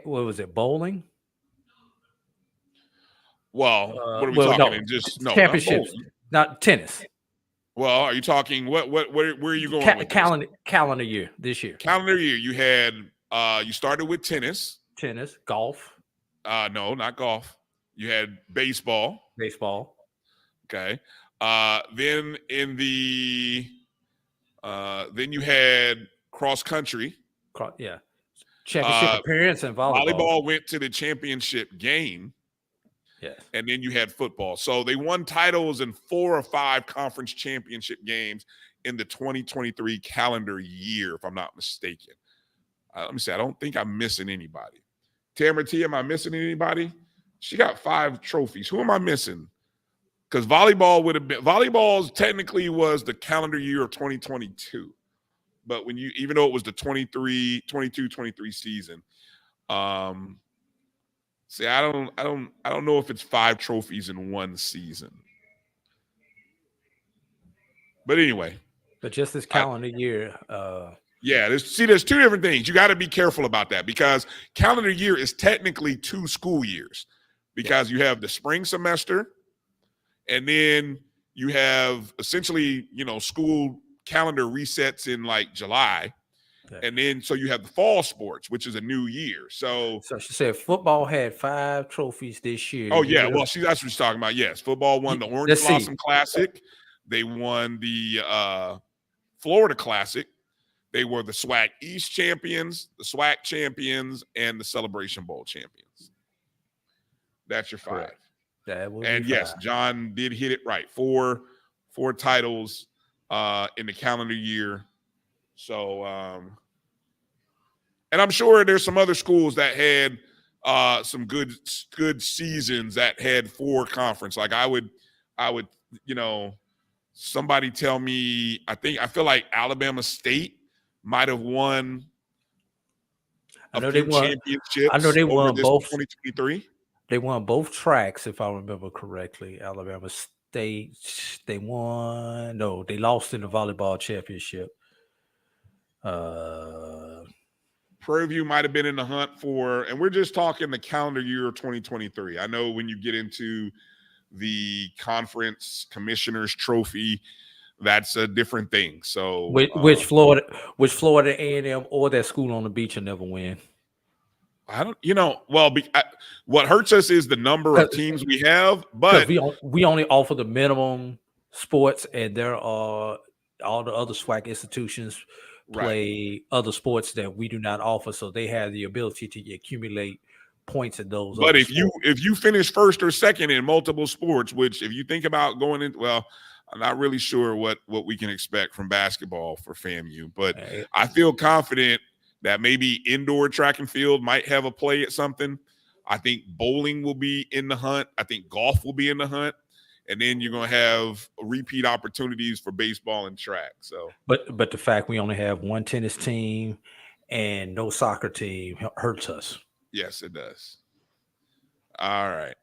what was it? Bowling. Well, what are we well, talking? no, Just no, championships, not tennis. Well, are you talking where are you going with calendar year this year? Calendar year. You had you started with tennis, golf. No, not golf. You had baseball. Okay. Then in the then you had cross country. Championship appearance and volleyball. Volleyball went to the championship game. Yes. And then you had football. So they won titles in 4 or 5 conference championship games in the 2023 calendar year, if I'm not mistaken. Let me see. I don't think I'm missing anybody. Tamara T, am I missing anybody? She got 5 trophies. Who am I missing? Because volleyball technically was the calendar year of 2022. But even though it was the 22-23 season, see, I don't know if it's 5 trophies in one season. But anyway. But just this calendar year. Yeah, there's 2 different things. You got to be careful about that because calendar year is technically 2 school years because you have the spring semester and then you have essentially, school calendar resets in like July. And then so you have the fall sports, which is a new year. So she said football had 5 trophies this year. Oh, yeah. Well, that's what she's talking about. Yes. Football won the Orange Blossom Classic. They won the Florida Classic. They were the SWAC East champions, the SWAC champions, and the Celebration Bowl champions. That's your 5. And yes, John did hit it right. 4 titles in the calendar year. So, and I'm sure there's some other schools that had some good seasons that had 4 conference. Like I would, somebody tell me, I feel like Alabama State might have won championships. I know they won both 2023. They won both tracks, if I remember correctly. Alabama State, they won. No, they lost in the volleyball championship. Prairie View might have been in the hunt for, and we're just talking the calendar year of 2023. I know when you get into the conference commissioner's trophy, that's a different thing. So which Florida A&M or that school on the beach will never win. I don't, what hurts us is the number of teams we have, but we only offer the minimum sports, and there are all the other SWAC institutions play other sports that we do not offer, so they have the ability to accumulate points in those. But if you finish first or second in multiple sports, which if you think about going in, well, I'm not really sure what we can expect from basketball for FAMU, but I feel confident that maybe indoor track and field might have a play at something. I think bowling will be in the hunt. I think golf will be in the hunt. And then you're going to have repeat opportunities for baseball and track. So, but the fact we only have 1 tennis team and no soccer team hurts us. Yes, it does. All right.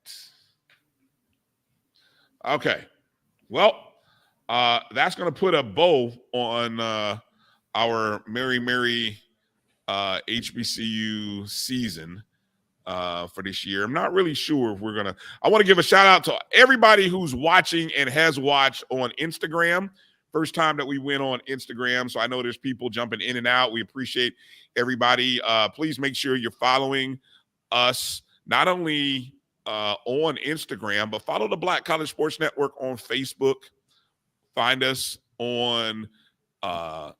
Okay. Well, that's going to put a bow on our Merry HBCU season for this year. I'm not really sure if I want to give a shout out to everybody who's watching and has watched on Instagram. First time that we went on Instagram. So I know there's people jumping in and out. We appreciate everybody. Please make sure you're following us, not only on Instagram, but follow the Black College Sports Network on Facebook. Find us on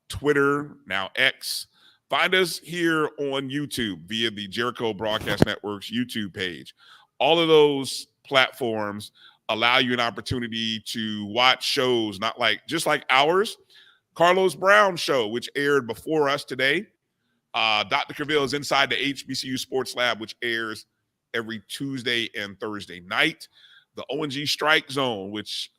Twitter, now X. Find us here on YouTube via the Jericho Broadcast Network's YouTube page. All of those platforms allow you an opportunity to watch shows, just like ours. Carlos Brown's show, which aired before us today. Dr. Cavill's Inside the HBCU Sports Lab, which airs every Tuesday and Thursday night. The O&G Strike Zone, which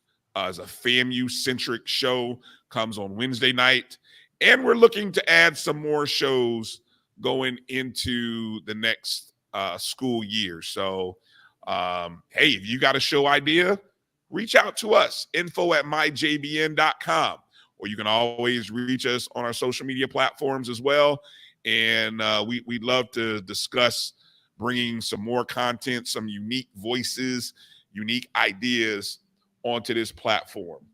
is a FAMU-centric show, comes on Wednesday night. And we're looking to add some more shows going into the next school year. So, hey, if you got a show idea, reach out to us, info@myjbn.com. Or you can always reach us on our social media platforms as well. And we'd love to discuss bringing some more content, some unique voices unique ideas onto this platform.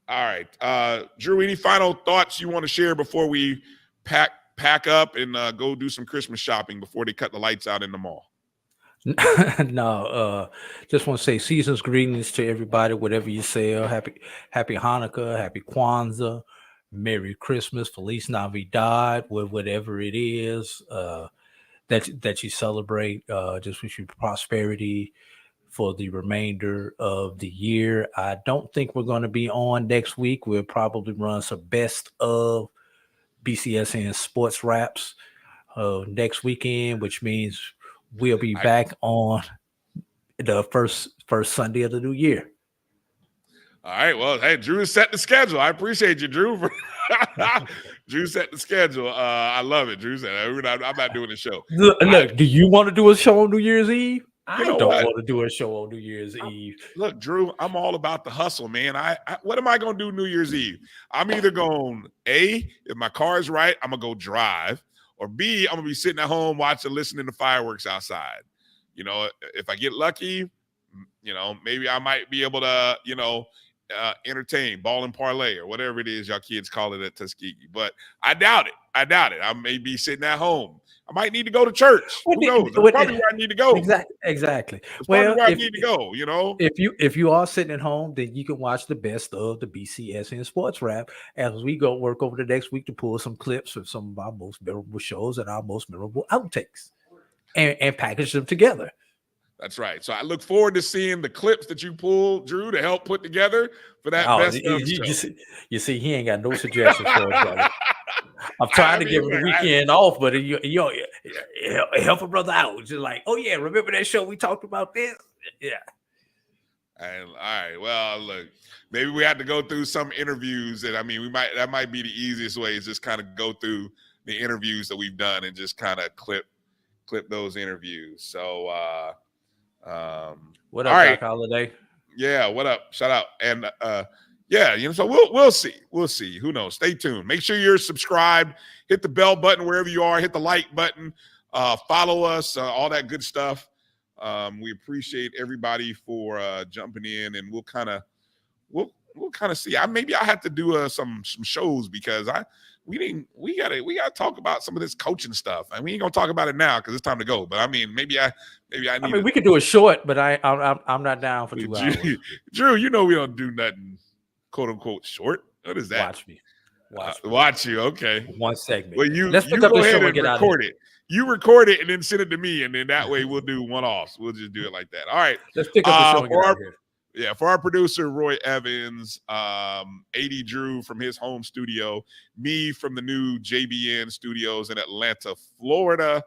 All right. Drew, any final thoughts you want to share before we pack up and go do some Christmas shopping before they cut the lights out in the mall? No, just want to say season's greetings to everybody, whatever you sell. Happy Hanukkah, happy Kwanzaa, Merry Christmas, Feliz Navidad, whatever it is that you celebrate. Just wish you prosperity for the remainder of the year. I don't think we're going to be on next week. We'll probably run some best of BCSN SportsWraps next weekend, which means we'll be back on the first Sunday of the new year. All right. Well, hey, Drew set the schedule. I appreciate you, Drew. Drew set the schedule. I love it. Drew said, I'm not doing the show. Look, do you want to do a show on New Year's Eve? I don't want to do a show on New Year's Eve. Look, Drew, I'm all about the hustle, man. What am I going to do New Year's Eve? I'm either going, A, if my car is right, I'm going to go drive. Or B, I'm going to be sitting at home watching, listening to fireworks outside. You know, if I get lucky, you know, maybe I might be able to, you know, entertain, ball and parlay or whatever it is y'all kids call it at Tuskegee. But I doubt it. I may be sitting at home. I might need to go to church. Who knows? That's probably where I need to go. Exactly. That's probably where I need to go, you know? If you are sitting at home, then you can watch the best of the BCSN SportsWrap as we go work over the next week to pull some clips of some of our most memorable shows and our most memorable outtakes and package them together. That's right. So I look forward to seeing the clips that you pulled, Drew, to help put together for that best of show. You see, he ain't got no suggestions for us, brother. I'm trying to give him the weekend off, but you help a brother out. Just like, oh yeah, remember that show we talked about this? Yeah. And, all right. Well, look, maybe we have to go through some interviews, and I mean, that might be the easiest way is just kind of go through the interviews that we've done and just kind of clip those interviews. So, what up, Doc Holiday? Yeah, what up? Shout out. And yeah, you know, so we'll see. We'll see. Who knows? Stay tuned. Make sure you're subscribed. Hit the bell button wherever you are. Hit the like button. Follow us. All that good stuff. We appreciate everybody for jumping in, and we'll kind of see. Maybe I have to do some shows because we gotta talk about some of this coaching stuff. And we ain't gonna talk about it now because it's time to go. But I mean, maybe I need. We could do it short, but I'm not down for 2 hours. Drew, you know we don't do nothing quote unquote short. What is that? Watch me. Watch you. Okay. One segment. Well, let's pick up go the ahead show and record it. You record it and then send it to me, and then that way we'll do one-offs. We'll just do it like that. All right. Let's pick up the show and get out of here. Yeah, for our producer, Roy Evans, A.D. Drew from his home studio, me from the new JBN studios in Atlanta, Florida.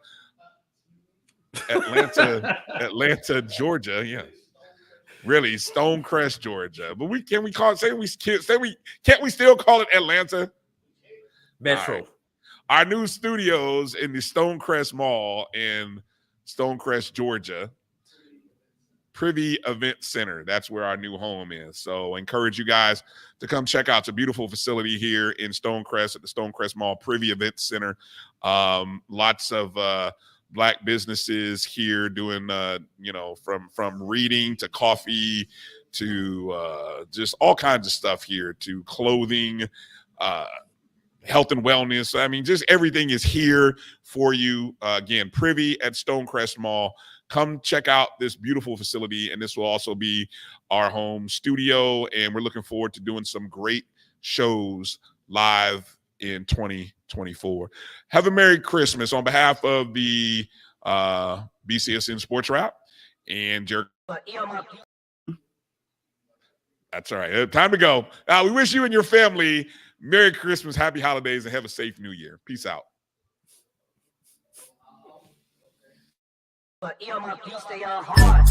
Atlanta, Georgia. Yeah. Really, Stonecrest, Georgia. But can't we still call it Atlanta? Metro. Right. Our new studios in the Stonecrest Mall in Stonecrest, Georgia. Privy Event Center. That's where our new home is. So I encourage you guys to come check out. It's a beautiful facility here in Stonecrest at the Stonecrest Mall, Privy Event Center. Lots of Black businesses here doing, from reading to coffee to just all kinds of stuff here, to clothing, health and wellness. I mean, just everything is here for you. Again, Privy at Stonecrest Mall. Come check out this beautiful facility, and this will also be our home studio, and we're looking forward to doing some great shows live in 2024. Have a Merry Christmas on behalf of the BCSN SportsWrap and Jericho. That's all right. Time to go. We wish you and your family Merry Christmas, Happy Holidays, and have a safe New Year. Peace out. But my beat stay on hard.